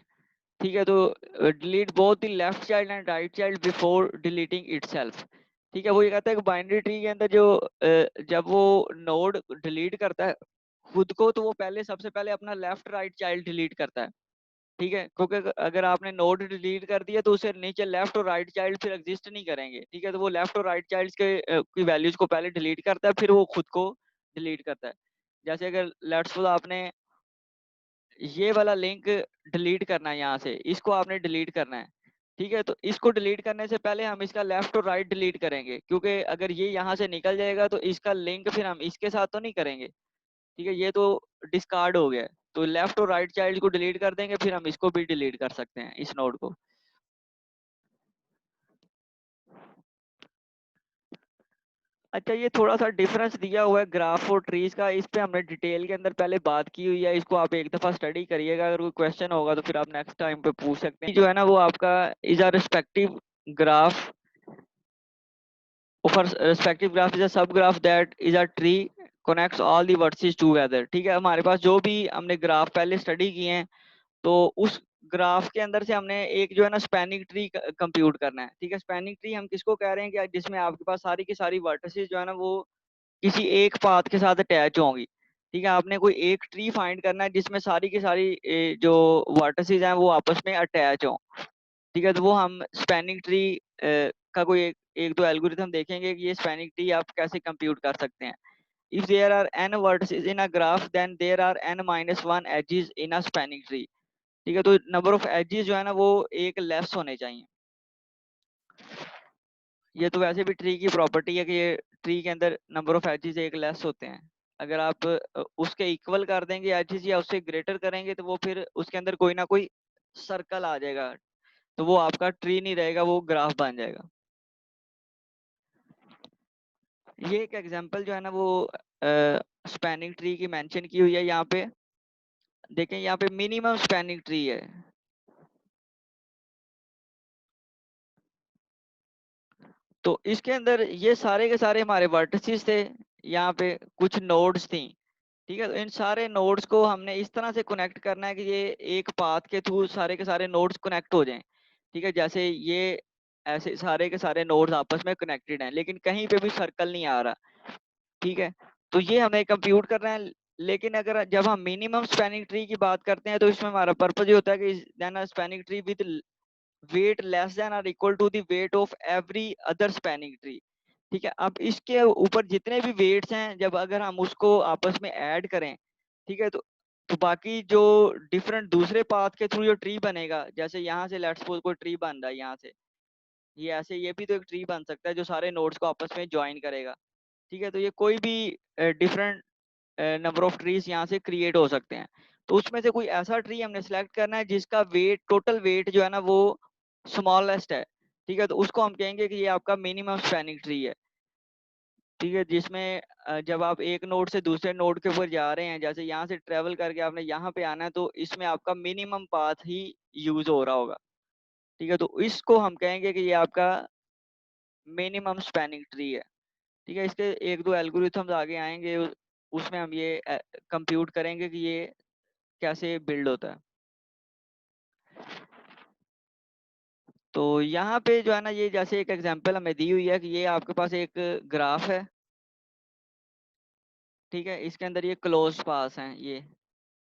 ठीक है, तो delete both the left child and right child before deleting itself, ठीक है। वो ये कहता है कि बाइनरी ट्री के अंदर जो जब वो नोड डिलीट करता है खुद को, तो वो पहले सबसे पहले अपना लेफ्ट राइट चाइल्ड डिलीट करता है, ठीक है। क्योंकि अगर आपने नोड डिलीट कर दिया तो उसे नीचे लेफ्ट और राइट चाइल्ड फिर एग्जिस्ट नहीं करेंगे, ठीक है। तो वो लेफ्ट और राइट चाइल्ड के की वैल्यूज को पहले डिलीट करता है, फिर वो खुद को डिलीट करता है। जैसे अगर लेट्स सपोज आपने ये वाला लिंक डिलीट करना है, यहाँ से इसको आपने डिलीट करना है, ठीक है। तो इसको डिलीट करने से पहले हम इसका लेफ्ट और राइट डिलीट करेंगे, क्योंकि अगर ये यहाँ से निकल जाएगा तो इसका लिंक फिर हम इसके साथ तो नहीं करेंगे। ठीक है, ये तो डिस्कार्ड हो गया है। तो लेफ्ट और राइट चाइल्ड को डिलीट कर देंगे, फिर हम इसको भी डिलीट कर सकते हैं, इस नोड को। अच्छा, ये थोड़ा सा डिफरेंस दिया हुआ है ग्राफ और ट्रीज का, इस पे हमने डिटेल के अंदर पहले बात की हुई है। इसको आप एक दफा स्टडी करिएगा, अगर कोई क्वेश्चन होगा तो फिर आप नेक्स्ट टाइम पे पूछ सकते हैं। जो है ना वो आपका is our respective graph, for respective graph is a subgraph that is a tree connects all the vertices together। ठीक है, हमारे पास जो भी हमने ग्राफ पहले स्टडी किए हैं, तो उस ग्राफ के अंदर से हमने एक जो है ना स्पैनिंग ट्री कंप्यूट करना है। ठीक है, स्पैनिंग ट्री हम किसको कह रहे हैं कि जिसमें आपके पास सारी की सारी वर्टिसेस जो है ना वो किसी एक पाथ के साथ अटैच होंगी। ठीक है, आपने कोई एक ट्री फाइंड करना है जिसमें सारी की सारी जो वर्टिसेस हैं वो आपस में अटैच हों। ठीक है, तो वो हम स्पैनिंग ट्री का कोई एक दो एल्गोरिथम देखेंगे कि ये स्पैनिंग ट्री आप कैसे कंप्यूट कर सकते हैं। If there are n vertices in a graph then there are n minus 1 edges in a spanning tree। ठीक है, तो नंबर ऑफ एजेस जो है ना वो एक लेस होने चाहिए। ये तो वैसे भी ट्री की प्रॉपर्टी है कि ये ट्री के अंदर नंबर ऑफ एजेस एक लेस होते हैं। अगर आप उसके इक्वल कर देंगे एजेस या उससे ग्रेटर करेंगे तो वो फिर उसके अंदर कोई ना कोई सर्कल आ जाएगा, तो वो आपका ट्री नहीं रहेगा, वो ग्राफ बन जाएगा। ये एक एग्जांपल जो है ना वो स्पैनिंग ट्री की मेंशन की हुई है यहाँ पे। देखें यहाँ पे मिनिमम स्पैनिंग ट्री है। तो इसके अंदर ये सारे के सारे हमारे वर्टिसेस थे, यहाँ पे कुछ नोड्स थी। ठीक है, तो इन सारे नोड्स को हमने इस तरह से कनेक्ट करना है कि ये एक पाथ के थ्रू सारे के सारे नोड्स कनेक्ट हो जाएं। ठीक है, जैसे ये ऐसे सारे के सारे नोड्स आपस में कनेक्टेड हैं, लेकिन कहीं पे भी सर्कल नहीं आ रहा। ठीक है, तो ये हमें कंप्यूट करना है। लेकिन अगर जब हम मिनिमम स्पैनिंग ट्री की बात करते हैं तो इसमें हमारा पर्पज ये होता है कि then spanning tree with weight less than और equal to the weight of every other spanning tree. ठीक है, अब इसके ऊपर जितने भी वेट्स हैं जब अगर हम उसको आपस में ऐड करें, ठीक है, तो बाकी जो डिफरेंट दूसरे पाथ के थ्रू जो ट्री बनेगा, जैसे यहाँ से लेट्स सपोज कोई ट्री बन रहा है यहाँ से, ये ऐसे ये भी तो एक ट्री बन सकता है जो सारे नोड्स को आपस में ज्वाइन करेगा। ठीक है, तो ये कोई भी डिफरेंट नंबर ऑफ ट्रीज यहाँ से क्रिएट हो सकते हैं। तो उसमें से कोई ऐसा ट्री हमने सेलेक्ट करना है जिसका वेट टोटल वेट जो है ना वो स्मॉलेस्ट है। ठीक है, तो उसको हम कहेंगे कि ये आपका मिनिमम स्पैनिंग ट्री है। ठीक है, जिसमें जब आप एक नोड से दूसरे नोड के ऊपर जा रहे हैं, जैसे यहाँ से ट्रेवल करके आपने यहाँ पे आना है, तो इसमें आपका मिनिमम पाथ ही यूज हो रहा होगा। ठीक है, तो इसको हम कहेंगे कि ये आपका मिनिमम स्पैनिंग ट्री है। ठीक है, इसके एक दो एल्गोरिथम्स आगे आएंगे, उसमें हम ये कंप्यूट करेंगे कि ये कैसे बिल्ड होता है। तो यहाँ पे जो है ना ये जैसे एक एग्जांपल हमें दी हुई है कि ये आपके पास एक ग्राफ है। ठीक है, इसके अंदर ये क्लोज पास हैं ये।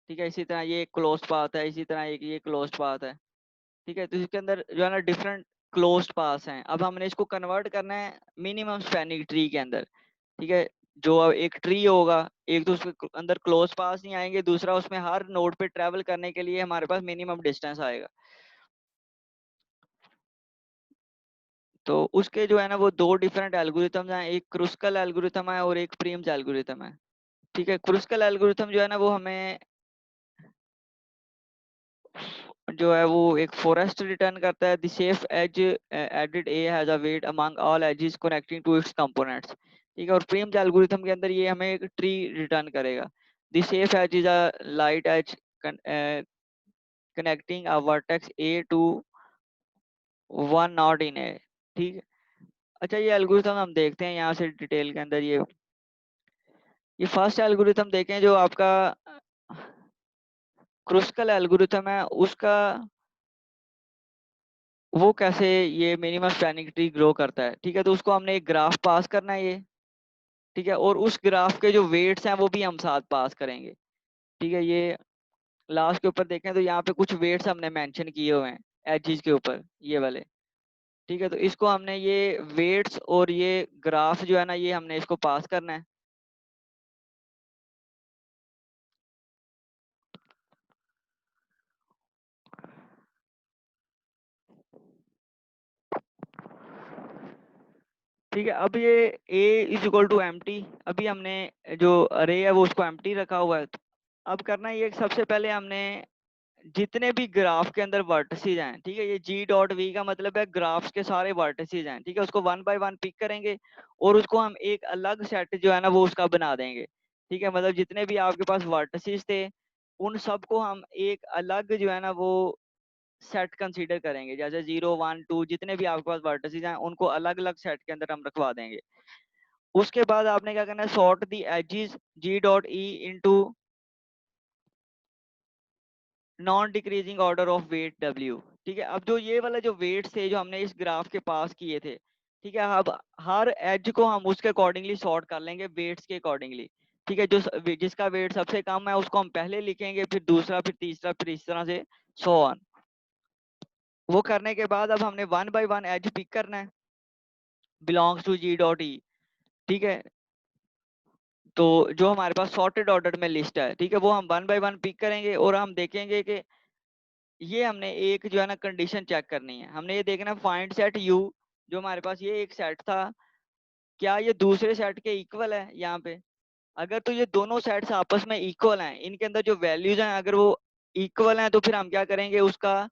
ठीक है, इसी तरह ये क्लोज पाथ है, इसी तरह एक ये क्लोज पाथ है। ठीक है, तो इसके अंदर जो है ना डिफरेंट क्लोज पास हैं। अब हमने इसको कन्वर्ट करना है मिनिमम स्पैनिंग ट्री के अंदर। ठीक है, जो अब एक ट्री होगा, एक तो उसके अंदर क्लोज पास नहीं आएंगे, दूसरा उसमें हर नोड पे ट्रेवल करने के लिए हमारे पास मिनिमम डिस्टेंस आएगा। तो उसके जो है ना वो दो डिफरेंट एल्गोरिथम्स हैं, एक क्रुस्कल एल्गोरिथम है और एक प्रीम्स एल्गोरिथम है। ठीक है, क्रुस्कल एल्गोरिथम जो है ना वो हमें जो है वो एक फॉरेस्ट रिटर्न करता है। The safe edge added A has a weight among all edges connecting to its components. ठीक है, और प्रीम्स एल्गोरिथम के अंदर ये हमें एक ट्री रिटर्न करेगा। The safe edge is a light edge connecting a vertex A to one not in A. ठीक है, अच्छा ये एल्गोरिथम हम देखते हैं यहाँ से डिटेल के अंदर। ये फर्स्ट एल्गोरिथम देखें जो आपका क्रुस्कल एल्गोरिथम है, उसका वो कैसे ये मिनिमम स्पैनिंग ट्री ग्रो करता है। ठीक है, तो उसको हमने एक ग्राफ पास करना है ये। ठीक है, और उस ग्राफ के जो वेट्स हैं वो भी हम साथ पास करेंगे। ठीक है, ये लास्ट के ऊपर देखें तो यहाँ पे कुछ वेट्स हमने मेंशन किए हुए हैं एजेस के ऊपर, ये वाले। ठीक है, तो इसको हमने ये वेट्स और ये ग्राफ जो है ना ये हमने इसको पास करना है। ठीक है। अब ये a is equal to empty, अभी हमने जो अरे है वो उसको एम्प्टी रखा हुआ है। तो अब करना ये सबसे पहले हमने जितने भी ग्राफ के अंदर वर्टिसेस हैं, ठीक है, ये g डॉट v का मतलब है ग्राफ्स के सारे वर्टिसेस हैं, ठीक है, उसको वन बाय वन पिक करेंगे और उसको हम एक अलग सेट जो है ना वो उसका बना देंगे। ठीक है, मतलब जितने भी आपके पास वर्टिसेस थे उन सबको हम एक अलग जो है ना वो सेट कंसीडर करेंगे, जैसे 0 1 2 जितने भी आपके पास वर्टिसेस हैं उनको अलग अलग सेट के अंदर हम रखवा देंगे। उसके बाद आपने क्या करना है, sort the edges g dot e into non decreasing order of weight w। ठीक है, अब जो ये वाला जो वेट्स थे जो हमने इस ग्राफ के पास किए थे, ठीक है, अब हर एज को हम उसके अकॉर्डिंगली सॉर्ट कर लेंगे वेट्स के अकॉर्डिंगली। ठीक है, जिसका वेट सबसे कम है उसको हम पहले लिखेंगे, फिर दूसरा, फिर तीसरा, फिर इस तरह से सो ऑन। वो करने के बाद अब हमने one by one edge pick करना है belongs to g dot e। ठीक है, तो जो हमारे पास सॉर्टेड ऑर्डर में लिस्ट है, ठीक है, वो हम वन बाय वन पिक करेंगे और हम देखेंगे कि ये हमने एक जो है ना कंडीशन चेक करनी है। हमने ये देखना फाइंड सेट u, जो हमारे पास ये एक सेट था, क्या ये दूसरे सेट के इक्वल है यहाँ पे। अगर तो ये दोनों सेट्स आपस में इक्वल हैं, इनके अंदर जो वैल्यूज हैं अगर वो इक्वल हैं तो फिर हम क्या करेंगे, उसका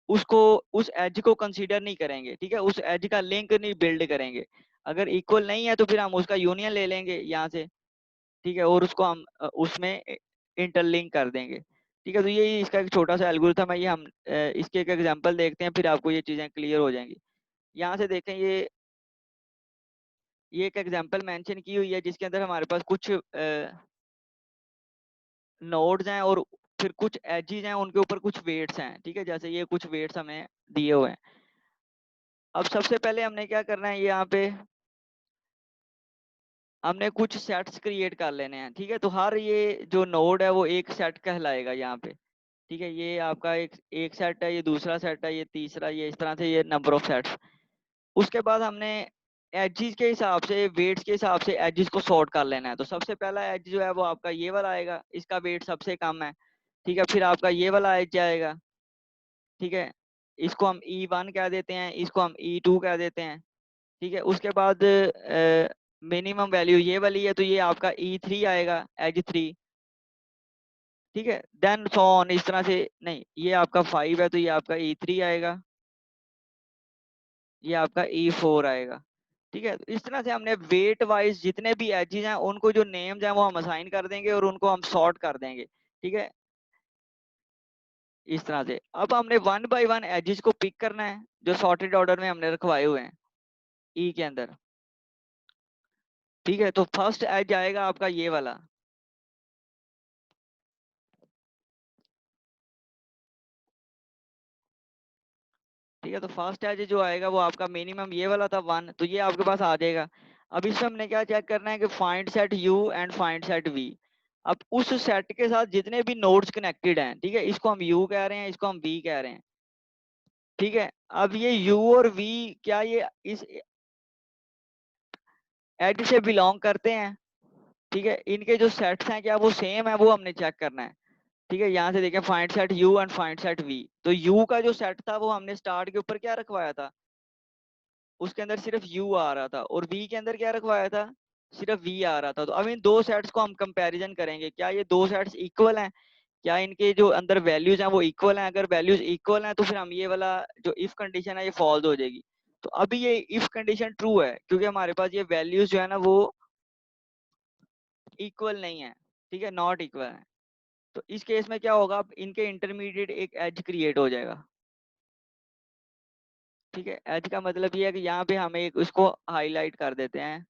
उसको उस एज को कंसीडर नहीं करेंगे। ठीक है, उस एज का लिंक नहीं बिल्ड करेंगे। अगर इक्वल नहीं है तो फिर हम उसका यूनियन ले लेंगे यहाँ से। ठीक है, और उसको हम उसमें इंटरलिंक कर देंगे। ठीक है, तो ये इसका एक छोटा सा एल्गोरिथम है, ये हम इसके एक एग्जांपल देखते हैं, फिर आपको ये चीजें क्लियर हो जाएंगी। यहाँ से देखें, ये एक एग्जांपल मेंशन की हुई है जिसके अंदर हमारे पास कुछ नोड्स हैं और फिर कुछ एजेस हैं, उनके ऊपर कुछ वेट्स हैं। ठीक है, जैसे ये कुछ वेट्स हमें दिए हुए हैं। अब सबसे पहले हमने क्या करना है, यहाँ पे हमने कुछ सेट्स क्रिएट कर लेने हैं। ठीक है, तो हर ये जो नोड है वो एक सेट कहलाएगा यहाँ पे। ठीक है, ये आपका एक एक सेट है, ये दूसरा सेट है, ये तीसरा, ये इस तरह से ये नंबर ऑफ सेट्स। उसके बाद हमने एजेस के हिसाब से, वेट्स के हिसाब से एजेस को सॉर्ट कर लेना है। तो सबसे पहला एज जो है वो आपका ये वाला आएगा, इसका वेट सबसे कम है। ठीक है, फिर आपका ये वाला एज आएगा। ठीक है, इसको हम E1 कह देते हैं, इसको हम E2 कह देते हैं। ठीक है, उसके बाद मिनिमम वैल्यू ये वाली है तो ये आपका E3 आएगा, एज 3। ठीक है, देन सो ऑन, इस तरह से। नहीं, ये आपका 5 है तो ये आपका E3 आएगा, ये आपका E4 आएगा। ठीक है, तो इस तरह से हमने वेट वाइज जितने भी एजेस हैं उनको जो नेम्स हैं वो हम असाइन कर देंगे और उनको हम सॉर्ट कर देंगे। ठीक है, इस तरह से। अब हमने वन बाय वन एजेस को पिक करना है जो सॉर्टेड ऑर्डर में हमने रखवाए हुए हैं ई के अंदर। ठीक है, तो फर्स्ट एज आएगा आपका ये वाला। ठीक है, तो फर्स्ट एज जो आएगा वो आपका मिनिमम ये वाला था 1, तो ये आपके पास आ जाएगा। अब इसमें हमने क्या चेक करना है कि find set u and find set v। अब उस सेट के साथ जितने भी नोड्स कनेक्टेड हैं, ठीक है, इसको हम u कह रहे हैं, इसको हम v कह रहे हैं। ठीक है, अब ये u और v क्या ये इस एज से बिलोंग करते हैं। ठीक है, इनके जो सेट्स हैं क्या वो सेम है, वो हमने चेक करना है। ठीक है, यहाँ से देखें find set u and find set v। तो u का जो सेट था वो हमने स्टार्ट के ऊपर क्या रखवाया था, उसके अंदर सिर्फ u आ रहा था, और v के अंदर क्या रखवाया था, सिर्फ v आ रहा था। तो अब इन दो सेट्स को हम कंपैरिजन करेंगे, क्या ये दो सेट्स इक्वल हैं, क्या इनके जो अंदर वैल्यूज हैं वो इक्वल हैं। अगर वैल्यूज इक्वल हैं तो फिर हम ये वाला जो इफ कंडीशन है ये फॉल्स हो जाएगी। तो अभी ये इफ कंडीशन ट्रू है क्योंकि हमारे पास ये वैल्यूज जो है ना वो इक्वल नहीं है। ठीक है, नॉट इक्वल है। तो इस केस में क्या होगा, अब इनके इंटरमीडिएट एक एज क्रिएट हो जाएगा। ठीक है, एज का मतलब ये है कि यहाँ पे हम एक उसको हाईलाइट कर देते हैं,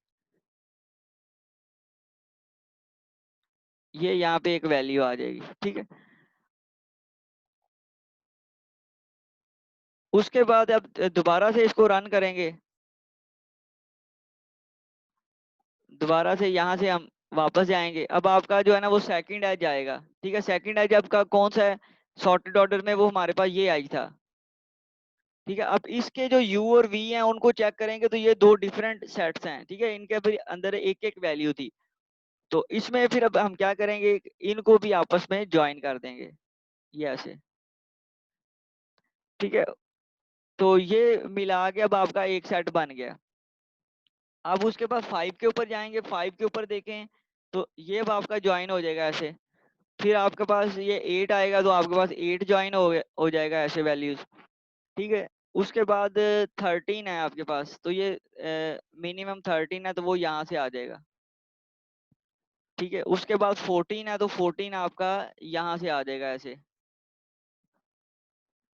ये यहाँ पे एक वैल्यू आ जाएगी। ठीक है, उसके बाद अब दोबारा से इसको रन करेंगे, दोबारा से यहाँ से हम वापस जाएंगे। अब आपका जो है ना वो सेकंड एज आएगा। ठीक है, सेकंड एज आपका कौन सा है, सॉर्टेड ऑर्डर में वो हमारे पास ये आई था। ठीक है, अब इसके जो u और v हैं उनको चेक करेंगे तो ये दो डिफरेंट सेट्स हैं। ठीक है, इनके फिर अंदर एक एक वैल्यू थी। तो इसमें फिर अब हम क्या करेंगे, इनको भी आपस में ज्वाइन कर देंगे, ये ऐसे। ठीक है, तो ये मिला के अब आपका एक सेट बन गया। अब उसके बाद 5 के ऊपर जाएंगे, 5 के ऊपर देखें तो ये अब आपका ज्वाइन हो जाएगा ऐसे। फिर आपके पास ये 8 आएगा तो आपके पास 8 ज्वाइन हो जाएगा ऐसे वैल्यूज, ठीक है। उसके बाद 13 है आपके पास, तो ये मिनिमम 13 है तो वो यहाँ से आ जाएगा, ठीक है। उसके बाद 14 है तो 14 आपका यहाँ से आ जाएगा ऐसे,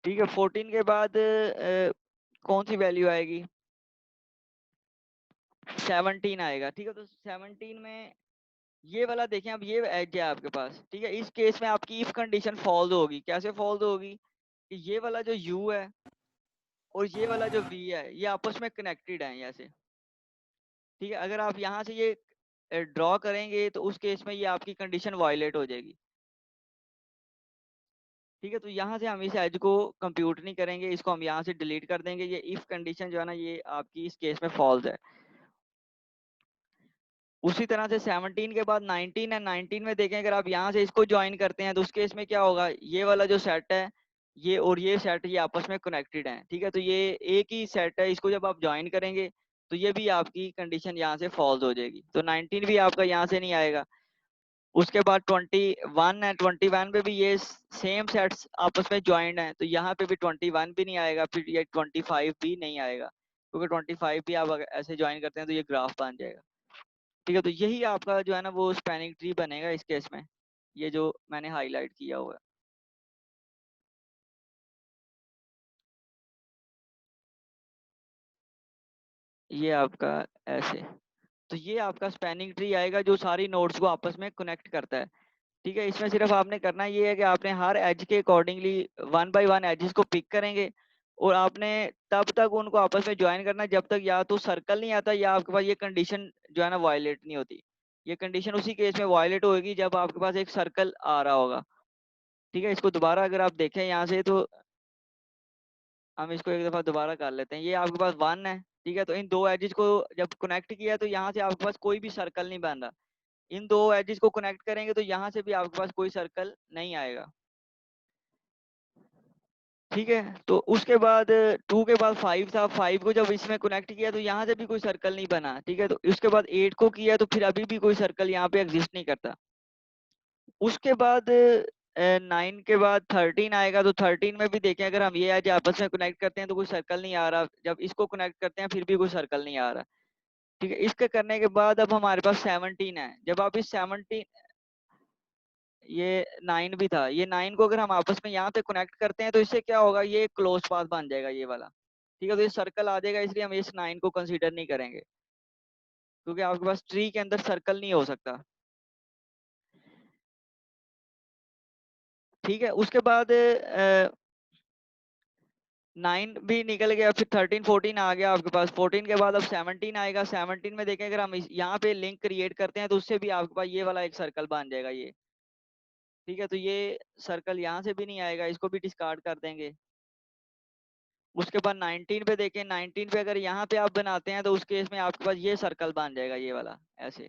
ठीक है। 14 के बाद कौन सी वैल्यू आएगी, 17 आएगा, ठीक है। तो 17 में ये वाला देखें, अब ये एज है आपके पास, ठीक है। इस केस में आपकी इफ कंडीशन फॉल्स होगी। कैसे फॉल्स होगी कि ये वाला जो u है और ये वाला जो v है ये आपस में कनेक्टेड है ऐसे, ठीक है। अगर आप यहाँ से ये ड्रॉ करेंगे तो उस केस में ये आपकी कंडीशन वायलेट हो जाएगी, ठीक है। तो यहाँ से हम इस एज को कंप्यूट नहीं करेंगे, इसको हम यहाँ से डिलीट कर देंगे। ये इफ कंडीशन जो है ना ये आपकी इस केस में फॉल्स है। उसी तरह से 17 के बाद 19 है, 19 में देखें अगर आप यहाँ से इसको ज्वाइन करते हैं तो उसके इसमें क्या होगा, ये वाला जो सेट है ये और ये सेट ये आपस में कनेक्टेड है, ठीक है। तो ये एक ही सेट है, इसको जब आप ज्वाइन करेंगे तो ये भी आपकी कंडीशन यहाँ से फॉल्स हो जाएगी, तो 19 भी आपका यहाँ से नहीं आएगा। उसके बाद 21 है, 21 पे भी ये सेम सेट्स आपस में ज्वाइंट है, तो यहाँ पे भी 21 भी नहीं आएगा, फिर ये 25 भी नहीं आएगा, क्योंकि 25 भी आप अगर ऐसे ज्वाइन करते हैं तो ये ग्राफ बन जाएगा, ठीक है। तो यही आपका जो है ना वो स्पैनिंग ट्री बनेगा इस केस में, ये जो मैंने हाईलाइट किया हुआ है। ये आपका ऐसे, तो ये आपका स्पैनिंग ट्री आएगा जो सारी नोड्स को आपस में कनेक्ट करता है, ठीक है। इसमें सिर्फ आपने करना ये है कि आपने हर एज के अकॉर्डिंगली 1 बाय 1 एजेस को पिक करेंगे और आपने तब तक उनको आपस में ज्वाइन करना है जब तक या तो सर्कल नहीं आता या आपके पास ये कंडीशन जो है ना वायलेट नहीं होती। ये कंडीशन उसी केस में वायलेट होगी जब आपके पास एक सर्कल आ रहा होगा, ठीक है। इसको दोबारा अगर आप देखें यहाँ से तो हम इसको एक दफा दोबारा कर लेते हैं। ये आपके पास 1 है, ठीक है। तो इन दो एजेस को जब कनेक्ट किया तो यहाँ से आपके पास कोई भी सर्कल नहीं बन रहा। इन दो एजेस को कनेक्ट करेंगे तो यहाँ से भी आपके पास कोई सर्कल नहीं आएगा, ठीक है। तो उसके बाद 2 के बाद 5 था, 5 को जब इसमें कनेक्ट किया तो यहाँ से भी कोई सर्कल नहीं बना, ठीक है। तो उसके बाद 8 को किया तो फिर अभी भी कोई सर्कल यहाँ पे एग्जिस्ट नहीं करता। उसके बाद 9 के बाद 13 आएगा, तो 13 में भी देखें अगर हम ये आज आपस में कनेक्ट करते हैं तो कोई सर्कल नहीं आ रहा, जब इसको कनेक्ट करते हैं फिर भी कोई सर्कल नहीं आ रहा, ठीक है। इसके करने के बाद अब हमारे पास 17 है। जब आप इस 17 ये 9 भी था, ये 9 को अगर हम आपस में यहाँ पे कनेक्ट करते हैं तो इससे क्या होगा, ये क्लोज पाथ बन जाएगा ये वाला, ठीक है। तो ये सर्कल आ जाएगा, इसलिए हम इस 9 को कंसीडर नहीं करेंगे क्योंकि आपके पास ट्री के अंदर सर्कल नहीं हो सकता, ठीक है। उसके बाद 9 भी निकल गया, फिर 13 14 आ गया आपके पास। 14 के बाद अब 17 आएगा। 17 में देखें अगर हम यहाँ पे लिंक क्रिएट करते हैं तो उससे भी आपके पास ये वाला एक सर्कल बन जाएगा ये, ठीक है। तो ये सर्कल यहाँ से भी नहीं आएगा, इसको भी डिस्कार्ड कर देंगे। उसके बाद 19 पे देखें, 19 पे अगर यहाँ पे आप बनाते हैं तो उस केस में आपके पास ये सर्कल बन जाएगा ये वाला ऐसे,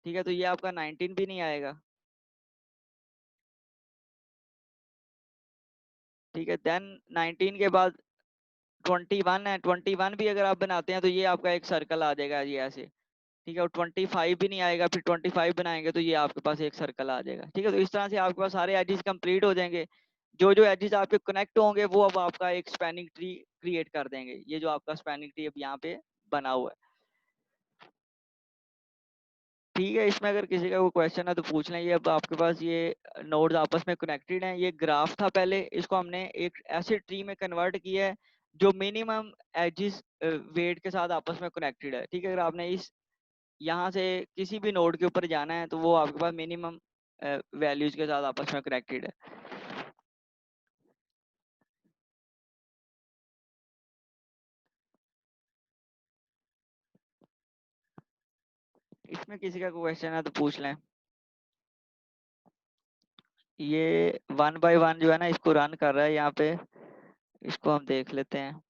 ठीक है। तो ये आपका 19 भी नहीं आएगा, ठीक है। देन 19 के बाद 21 है। 21 भी अगर आप बनाते हैं तो ये आपका एक सर्कल आ जाएगा ये ऐसे, ठीक है। और 25 भी नहीं आएगा, फिर 25 बनाएंगे तो ये आपके पास एक सर्कल आ जाएगा, ठीक है। तो इस तरह से आपके पास सारे एजेस कंप्लीट हो जाएंगे। जो जो एजेस आपके कनेक्ट होंगे वो अब आपका एक स्पैनिंग ट्री क्रिएट कर देंगे। ये जो आपका स्पैनिंग ट्री अब यहाँ पे बना हुआ है, ठीक है। इसमें अगर किसी का कोई क्वेश्चन है तो पूछ लें। ये अब आपके पास ये नोड्स आपस में कनेक्टेड हैं। ये ग्राफ था पहले, इसको हमने एक ऐसे ट्री में कन्वर्ट किया है जो मिनिमम एजिस वेट के साथ आपस में कनेक्टेड है, ठीक है। अगर आपने इस यहाँ से किसी भी नोड के ऊपर जाना है तो वो आपके पास मिनिमम वैल्यूज के साथ आपस में कनेक्टेड है। इसमें किसी का क्वेश्चन है तो पूछ लें। ये 1 बाय 1 जो है ना इसको रन कर रहा है यहाँ पे, इसको हम देख लेते हैं।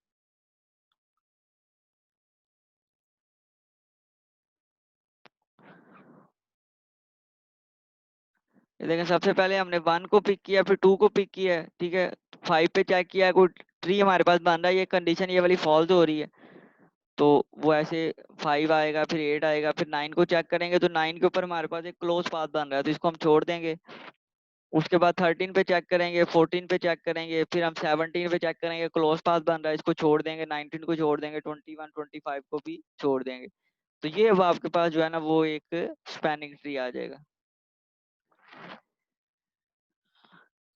ये देखें, सबसे पहले हमने 1 को पिक किया, फिर 2 को पिक किया, ठीक है। 5 पे चेक किया, कोई ट्री हमारे पास बन रहा है, ये कंडीशन ये वाली फॉल्स हो रही है। तो वो ऐसे 5 आएगा, फिर 8 आएगा, फिर 9 को चेक करेंगे तो 9 के ऊपर हमारे पास एक क्लोज पाथ बन रहा है, तो इसको हम छोड़ देंगे। उसके बाद 13 पे चेक करेंगे, 14 पे चेक करेंगे, फिर हम 17 पे चेक करेंगे, क्लोज पाथ बन रहा है, इसको छोड़ देंगे। 19 को छोड़ देंगे, 21 25 को भी छोड़ देंगे। तो ये अब आपके पास जो है ना वो एक स्पैनिंग ट्री आ जाएगा।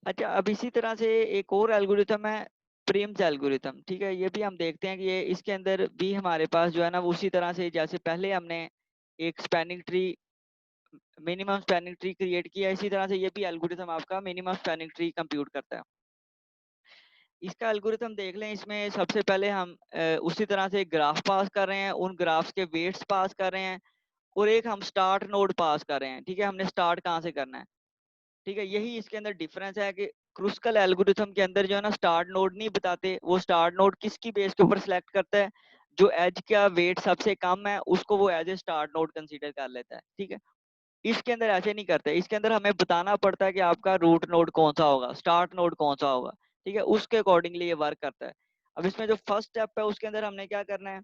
अच्छा, अब इसी तरह से एक और एल्गोरिथम है प्रिम्स एल्गोरिथम। ठीक है, ये भी हम देखते हैं कि ये इसके अंदर भी हमारे पास जो है ना वो उसी तरह से जैसे पहले हमने एक spanning tree, minimum spanning tree create किया, इसी तरह से ये भी एल्गोरिथम आपका मिनिमम स्पैनिंग ट्री कंप्यूट करता है। इसका एल्गोरिथम देख लें। इसमें सबसे पहले हम उसी तरह से ग्राफ पास कर रहे हैं, उन ग्राफ्स के वेट्स पास कर रहे हैं, और एक हम स्टार्ट नोड पास कर रहे हैं। ठीक है, हमने स्टार्ट कहाँ से करना है। ठीक है, यही इसके अंदर डिफरेंस है कि क्रुस्कल एल्गोरिथम के अंदर जो है ना स्टार्ट नोड नहीं बताते, वो स्टार्ट नोड किसकी बेस के ऊपर सिलेक्ट करता है, जो एज का वेट सबसे कम है उसको वो as a start node consider कर लेता है। ठीक है, इसके अंदर ऐसे नहीं करते, इसके अंदर हमें बताना पड़ता है कि आपका रूट नोड कौन सा होगा, स्टार्ट नोड कौन सा होगा। ठीक है, उसके अकॉर्डिंगली ये वर्क करता है। अब इसमें जो फर्स्ट स्टेप है उसके अंदर हमने क्या करना है,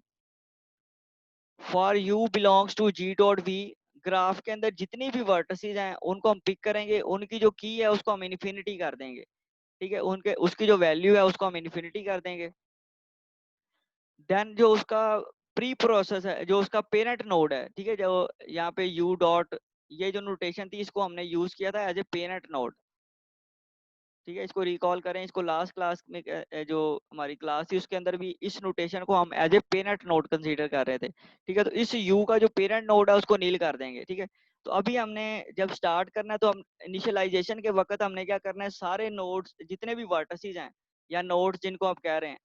for u belongs to G dot V, graph के अंदर जितनी भी वर्टिसेस हैं उनको हम पिक करेंगे, उनकी जो की है उसको हम इन्फिनिटी कर देंगे। ठीक है, उनके उसकी जो वैल्यू है उसको हम इन्फिनिटी कर देंगे। देन जो उसका प्री प्रोसेस है, जो उसका पेरेंट नोड है, ठीक है, जो यहाँ पे यू डॉट, ये जो नोटेशन थी इसको हमने यूज किया था एज ए पेरेंट नोड। ठीक है, इसको रिकॉल करें, इसको लास्ट क्लास में जो हमारी क्लास थी उसके अंदर भी इस नोटेशन को हम as a parent node consider कर रहे थे। ठीक है, तो इस यू का जो पेरेंट नोड है उसको नील कर देंगे। ठीक है, तो अभी हमने जब स्टार्ट करना है तो हम इनिशियलाइजेशन के वक्त हमने क्या करना है, सारे नोड्स जितने भी वर्टिसेस हैं या नोड्स जिनको आप कह रहे हैं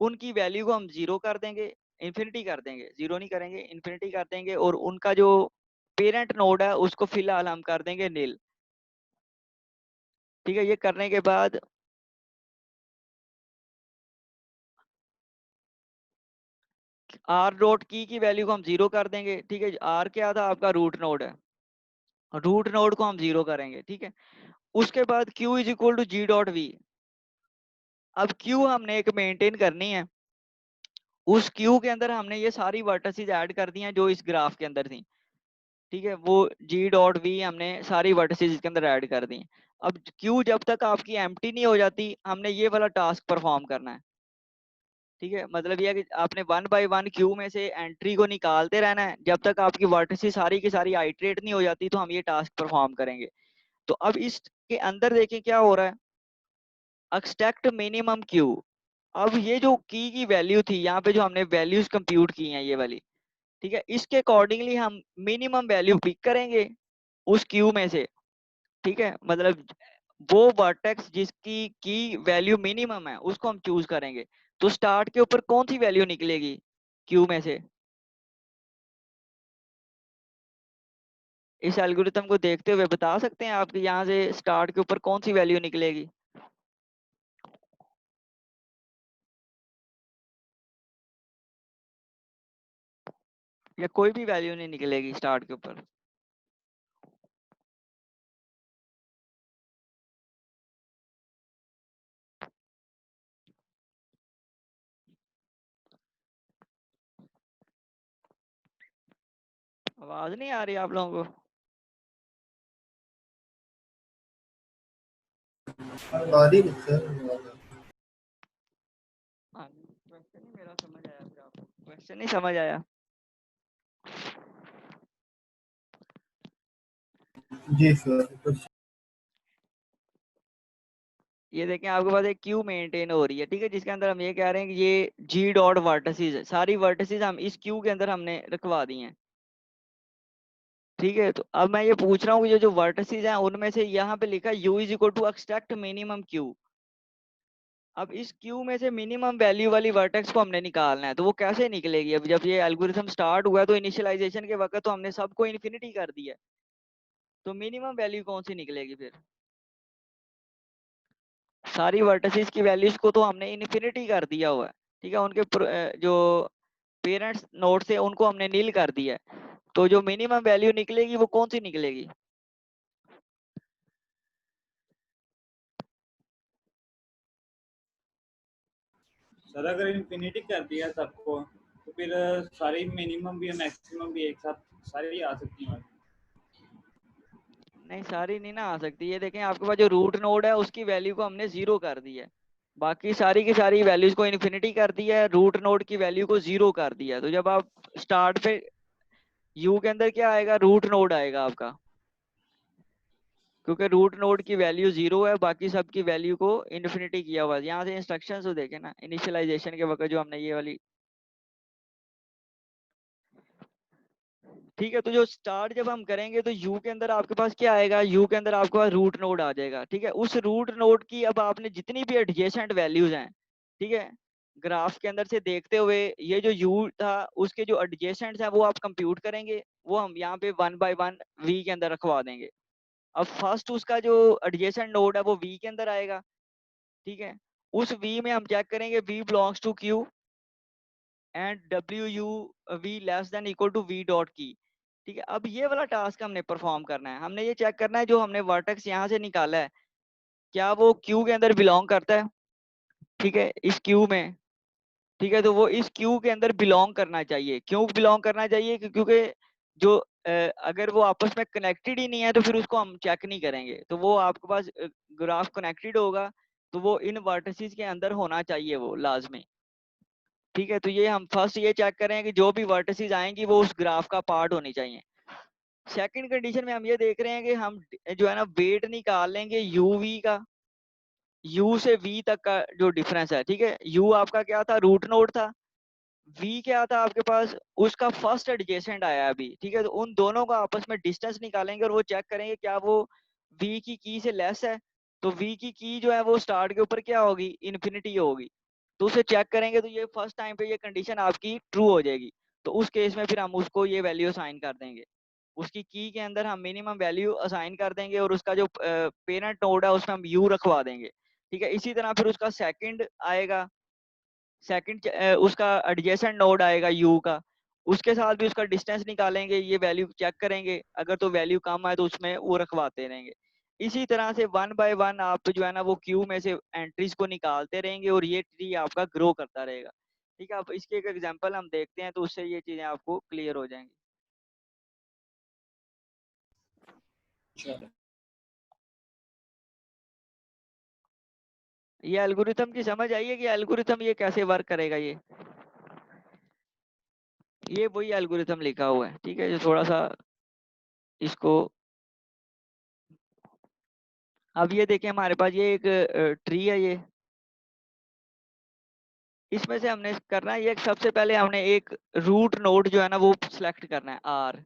उनकी वैल्यू को हम जीरो कर देंगे, इन्फिनिटी कर देंगे, जीरो नहीं करेंगे, इन्फिनिटी कर देंगे, और उनका जो पेरेंट नोड है उसको फिलहाल हम कर देंगे नील। ठीक है, ये करने के बाद आर डॉट की वैल्यू को हम जीरो कर देंगे। ठीक है, आर क्या था, आपका रूट नोड है, रूट नोड को हम जीरो करेंगे। ठीक है, उसके बाद Q is equal to G dot V. अब क्यू हमने एक मेंटेन करनी है, उस क्यू के अंदर हमने ये सारी वर्टिसेस ऐड कर दी हैं जो इस ग्राफ के अंदर थी। ठीक है, वो जी डॉट वी हमने सारी वर्टिसेस इसके अंदर ऐड कर दी हैं। अब क्यू जब तक आपकी एम्प्टी नहीं हो जाती हमने ये वाला टास्क परफॉर्म करना है। ठीक है, मतलब ये है कि आपने वन बाय वन क्यू में से एंट्री को निकालते रहना है जब तक आपकी वर्टिसेस सारी की सारी आइट्रेट नहीं हो जाती, तो हम ये टास्क परफॉर्म करेंगे। तो अब इसके अंदर देखें क्या हो रहा है, एक्सट्रैक्ट मिनिमम क्यू। अब ये जो की वैल्यू थी यहाँ पे जो हमने वैल्यूज कंप्यूट की हैं ये वाली, ठीक है, इसके अकॉर्डिंगली हम मिनिमम वैल्यू पिक करेंगे उस क्यू में से। ठीक है, मतलब वो वर्टेक्स जिसकी की वैल्यू मिनिमम है उसको हम चूज करेंगे। तो स्टार्ट के ऊपर कौन सी वैल्यू निकलेगी क्यू में से, इस एल्गोरिथम को देखते हुए बता सकते हैं आप कि यहाँ से स्टार्ट के ऊपर कौन सी वैल्यू निकलेगी। या कोई भी वैल्यू नहीं निकलेगी स्टार्ट के ऊपर। आवाज नहीं आ रही आप लोगों को। हाँ, क्वेश्चन ही मेरा समझ आया, फिर आपको क्वेश्चन नहीं समझ आया। जी सर। ये देखें आपके पास एक क्यू मेंटेन हो रही है, ठीक है, जिसके अंदर हम ये कह रहे हैं कि ये जी डॉट वर्टिसेस है, सारी वर्टिसेस हम इस क्यू के अंदर हमने रखवा दी हैं। ठीक है, तो अब मैं ये पूछ रहा हूँ कि ये जो वर्टिसेस हैं उनमें से यहाँ पे लिखा है u is equal to extract minimum Q. अब इस क्यू में से मिनिमम वैल्यू वाली वर्टेक्स को हमने निकालना है, तो वो कैसे निकलेगी। अब जब ये एल्गोरिथम स्टार्ट हुआ तो इनिशियलाइजेशन के वक्त तो हमने सबको इन्फिनिटी कर दिया, तो मिनिमम वैल्यू कौन सी निकलेगी फिर। सारी वर्टिसेस की वैल्यूज को तो हमने इन्फिनिटी कर दिया हुआ है। ठीक है, उनके जो पेरेंट्स नोड से उनको हमने नील कर दिया है, तो जो मिनिमम वैल्यू निकलेगी वो कौन सी निकलेगी। सर अगर इन्फिनिटी कर दिया सबको तो फिर सारी मिनिमम भी मैक्सिमम भी एक साथ सारी आ सकती हैं। नहीं सारी नहीं ना आ सकती। ये देखें आपके पास जो रूट नोड है उसकी वैल्यू को हमने 0 कर दी है, बाकी सारी की सारी वैल्यूज को इन्फिनिटी कर दिया है, रूट नोड की वैल्यू को 0 कर दिया है। तो जब आप स्टार्ट पे यू के अंदर क्या आएगा, रूट नोड आएगा आपका, क्योंकि रूट नोड की वैल्यू 0 है, बाकी सब की वैल्यू को इन्फिनिटी किया हुआ है। यहाँ से इंस्ट्रक्शंस तो देखें ना, इनिशियलाइजेशन के वक्त जो हमने ये वाली, ठीक है। तो जो स्टार्ट जब हम करेंगे तो यू के अंदर आपके पास क्या आएगा, यू के अंदर आपके पास रूट नोड आ जाएगा, ठीक है। उस रूट नोड की अब आपने जितनी भी एडजेसेंट वैल्यूज हैं, ठीक है, ग्राफ के अंदर से देखते हुए ये जो यू था उसके जो एडजेसेंट्स हैं वो आप कंप्यूट करेंगे, वो हम यहाँ पे 1 बाय 1 वी के अंदर रखवा देंगे। अब फर्स्ट उसका जो एडजेसेंट नोड है वो वी के अंदर आएगा, ठीक है। उस वी में हम चेक करेंगे v belongs to Q and डब्ल्यू u v less than equal to v dot key, ठीक है। अब ये वाला टास्क हमने परफॉर्म करना है, हमने ये चेक करना है जो हमने वर्टेक्स यहाँ से निकाला है क्या वो क्यू के अंदर बिलोंग करता है, ठीक है, इस क्यू में, ठीक है। तो वो इस क्यू के अंदर बिलोंग करना चाहिए। क्यों बिलोंग करना चाहिए, क्योंकि जो अगर वो आपस में कनेक्टेड ही नहीं है तो फिर उसको हम चेक नहीं करेंगे। तो वो आपके पास ग्राफ कनेक्टेड होगा तो वो इन वर्टिसेस के अंदर होना चाहिए वो लाजमी, ठीक है। तो ये हम फर्स्ट ये चेक करें कि जो भी वर्टिसेस आएंगी वो उस ग्राफ का पार्ट होनी चाहिए। सेकंड कंडीशन में हम ये देख रहे हैं कि हम जो है ना वेट निकाल लेंगे यू वी का, यू से वी तक का जो डिफरेंस है, ठीक है। यू आपका क्या था, रूट नोड था, वी क्या था आपके पास, उसका फर्स्ट एडजेसेंट आया अभी, ठीक है। तो उन दोनों का आपस में डिस्टेंस निकालेंगे और वो चेक करेंगे क्या वो वी की से लेस है। तो वी की जो है वो स्टार्ट के ऊपर क्या होगी, इन्फिनिटी होगी। तो उसे चेक करेंगे तो ये फर्स्ट टाइम पे ये कंडीशन आपकी ट्रू हो जाएगी। तो उस केस में फिर हम उसको ये वैल्यू असाइन कर देंगे, उसकी की के अंदर हम मिनिमम वैल्यू असाइन कर देंगे और उसका जो पेरेंट नोड है उसमें हम यू रखवा देंगे, ठीक है। इसी तरह फिर उसका सेकंड आएगा, सेकंड उसका एडजेसेंट नोड आएगा यू का, उसके साथ भी उसका डिस्टेंस निकालेंगे, ये वैल्यू चेक करेंगे, अगर तो वैल्यू कम आए तो उसमें वो रखवाते रहेंगे। इसी तरह से 1 बाय 1 आप जो है ना वो क्यू में से एंट्रीज को निकालते रहेंगे और ये ट्री आपका ग्रो करता रहेगा, ठीक है। अब इसके एक एग्जांपल हम देखते हैं तो उससे ये चीजें आपको क्लियर हो जाएंगी। ये एल्गोरिथम की समझ आई है कि एल्गोरिथम ये कैसे वर्क करेगा। ये वही एल्गोरिथम लिखा हुआ है, ठीक है। जो थोड़ा सा इसको, अब ये देखें हमारे पास ये एक ट्री है, ये इसमें से हमने करना है ये सबसे पहले हमने एक रूट नोड जो है ना वो सिलेक्ट करना है आर,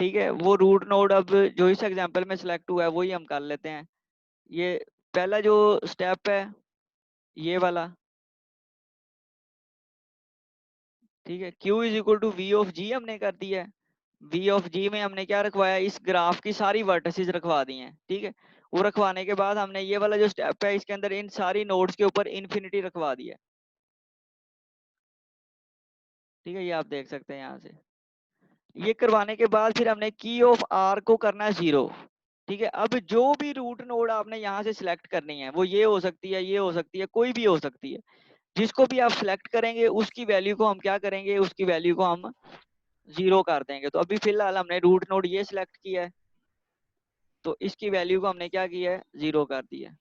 ठीक है। वो रूट नोड अब जो इस एग्जांपल में सिलेक्ट हुआ है वही हम कर लेते हैं। ये पहला जो स्टेप है ये वाला, ठीक है। Q is equal to V of G हमने कर दिया है। वी ऑफ जी में हमने क्या रखवाया, इस ग्राफ की सारी वर्टिसेस रखवा दी हैं, ठीक है। वो रखवाने के बाद हमने ये वाला जो स्टेप है इसके अंदर इन सारी नोड्स के ऊपर इन्फिनिटी रखवा दिया, ठीक है। ये आप देख सकते हैं यहाँ से। ये करवाने के बाद फिर हमने की ऑफ आर को करना है 0, ठीक है। अब जो भी रूट नोड आपने यहाँ से सिलेक्ट करनी है वो ये हो सकती है, ये हो सकती है, कोई भी हो सकती है, जिसको भी आप सिलेक्ट करेंगे उसकी वैल्यू को हम क्या करेंगे, उसकी वैल्यू को हम 0 कर देंगे। तो अभी फिलहाल हमने रूट नोड ये सिलेक्ट किया है तो इसकी वैल्यू को हमने क्या किया है, 0 कर दिया है,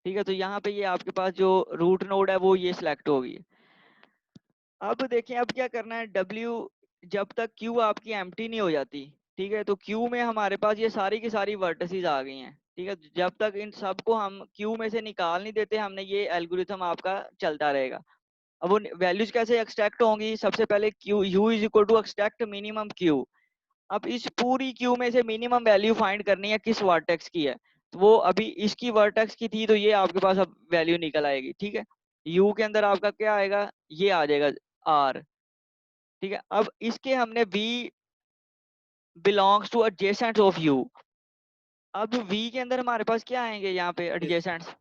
ठीक है। तो यहाँ पे ये आपके पास जो रूट नोड है वो ये सिलेक्ट होगी। अब देखिए अब क्या करना है, W जब तक Q आपकी एम्प्टी नहीं हो जाती, ठीक है। तो Q में हमारे पास ये सारी की सारी वर्टिसेस आ गई हैं, ठीक है। जब तक इन सब को हम Q में से निकाल नहीं देते हमने ये एल्गोरिथम आपका चलता रहेगा। अब वो वैल्यूज कैसे एक्सट्रैक्ट होंगी, सबसे पहले Q U is equal to extract minimum Q। अब इस पूरी क्यू में से मिनिमम वैल्यू फाइंड करनी है किस वर्टेक्स की है, तो वो अभी इसकी वर्टेक्स की थी तो ये आपके पास अब वैल्यू निकल आएगी, ठीक है। यू के अंदर आपका क्या आएगा, ये आ जाएगा आर, ठीक है। अब इसके हमने v belongs two adjacent of u, अब v के अंदर हमारे पास क्या आएंगे यहाँ पे एडजेसेंट्स,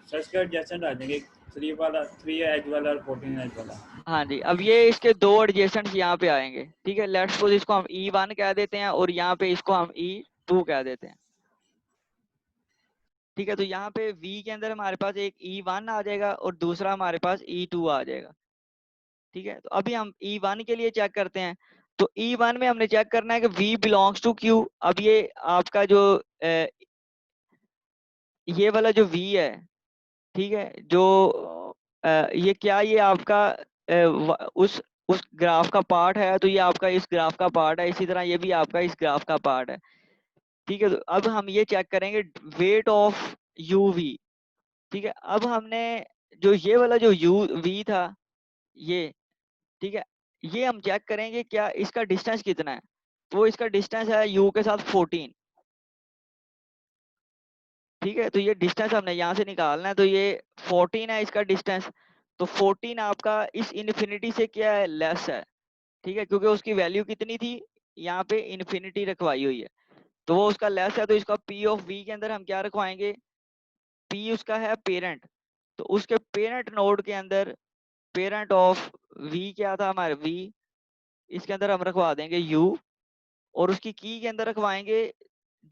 सर्च का एडजेसेंट आ जाएंगे 3 वाला 3 एज वाला और 14 एज वाला। हाँ जी। अब ये इसके दो एडजेसेंट्स यहाँ पे आएंगे, ठीक है। लेट्स सपोज इसको हम E1 कह देते हैं और यहाँ पे इसको हम E2 कह देते हैं। ठीक है। तो यहाँ पे V के अंदर हमारे पास एक E1 आ जाएगा और दूसरा हमारे पास E2 आ जाएगा। ठीक है। तो अभी हम E1 के लिए चेक करते हैं। तो E1 में हमने चेक करना है कि V बिलोंग्स टू Q। अब ये आपका जो ये वाला जो V है, ठीक है, जो ये क्या, ये आपका उस ग्राफ का पार्ट है, तो ये आपका इस ग्राफ का पार्ट है। इसी तरह ये भी आपका इस ग्राफ का पार्ट है। ठीक है। तो अब हम ये चेक करेंगे वेट ऑफ UV। ठीक है। अब हमने जो ये वाला जो UV था ये, ठीक है, ये हम चेक करेंगे क्या इसका डिस्टेंस कितना है। तो इसका डिस्टेंस है U के साथ 14। ठीक है। तो ये डिस्टेंस हमने यहाँ से निकालना है। तो ये 14 है इसका डिस्टेंस। तो 14 आपका इस इन्फिनिटी से क्या है, लेस है। ठीक है। क्योंकि उसकी वैल्यू कितनी थी, यहाँ पे इन्फिनिटी रखवाई हुई है, तो वो उसका लेस है। तो इसका P ऑफ V के अंदर हम क्या रखवाएंगे, P उसका है पेरेंट। तो उसके पेरेंट नोड के अंदर पेरेंट ऑफ V क्या था हमारे V, इसके अंदर हम रखवा देंगे U। और उसकी की के अंदर रखवाएंगे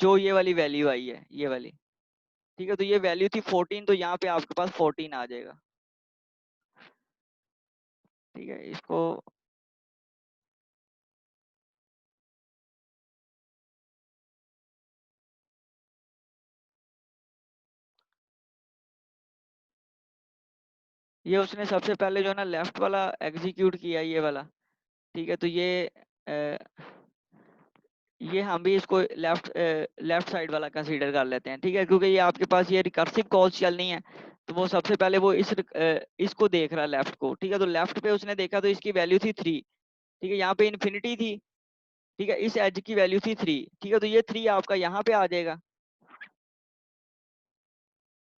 जो ये वाली वैल्यू आई है, ये वाली। ठीक है। तो ये वैल्यू थी 14, तो यहाँ पे आपके पास 14 आ जाएगा। ठीक है। इसको ये उसने सबसे पहले जो है ना लेफ्ट वाला एग्जीक्यूट किया, ये वाला। ठीक है। तो ये हम भी इसको लेफ्ट साइड वाला कंसीडर कर लेते हैं। ठीक है। क्योंकि ये आपके पास ये रिकर्सिव कॉल्स चलनी है, तो वो सबसे पहले वो इसको देख रहा है, लेफ्ट को। ठीक है। तो लेफ्ट पे उसने देखा तो इसकी वैल्यू थी 3। ठीक है। यहाँ पे इन्फिनिटी थी। ठीक है। इस एज की वैल्यू थी 3। ठीक है। तो ये 3 आपका यहाँ पे आ जाएगा।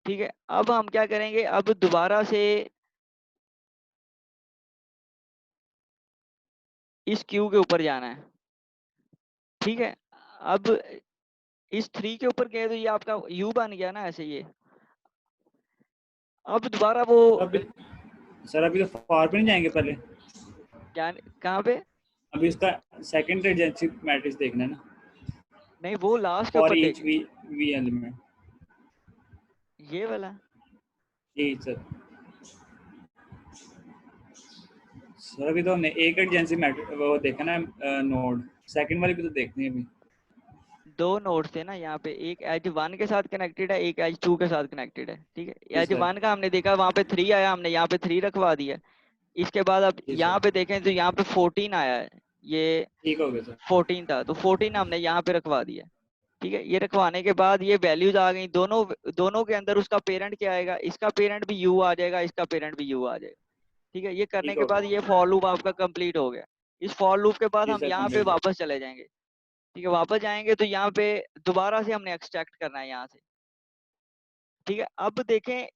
ठीक है। अब हम क्या करेंगे, अब दोबारा से इस क्यू के ऊपर जाना है। ठीक है। अब इस 3 के ऊपर गए तो ये आपका U बन गया ना ऐसे ये। अब दोबारा वो सर अभी तो फॉर पे नहीं जाएंगे, पहले क्या, कहाँ पे? अभी इसका सेकंड एडजेंसी मैट्रिक्स देखना है ना, नहीं, वो लास्ट के फॉर ऊपर ईच देख, वी एलिमेंट। ये वाला। यही सर। सर अभी तो हमने एक एडजेंसी मैट्रिक्स वो देखा ना, नोड। सेकंड वाली भी तो देखनी है अभी। 2 नोड थे ना यहाँ पे, एक एज 1 के साथ कनेक्टेड है, एक एज 2 के साथ कनेक्टेड है। ठीक है। जी एज सर। 1 का हमने देखा वहां पे 3 आया, हमने यहाँ पे 3 रखवा दिया। इसके बाद अब जी यहाँ सर, पे देखें तो यहाँ पे 14 आया है, ये ठीक हो गया सर। 14 था, तो 14 हमने यहाँ पे रखवा दिया। ठीक है। ये रखवाने के बाद ये वैल्यूज आ गई, दोनों दोनों के अंदर उसका पेरेंट क्या आएगा, इसका पेरेंट भी U आ जाएगा, इसका पेरेंट भी U आ जाएगा। ठीक है। ये करने ठीक के हो बाद गया ये फॉर लूप आपका कंप्लीट हो गया। इस फॉर लूप के बाद जी हम सर, यहाँ पे कंप्लीट हो वापस चले जाएंगे। ठीक है। वापस जाएंगे तो यहाँ पे दोबारा से हमने एक्सट्रैक्ट करना है यहाँ से। ठीक है। अब देखें,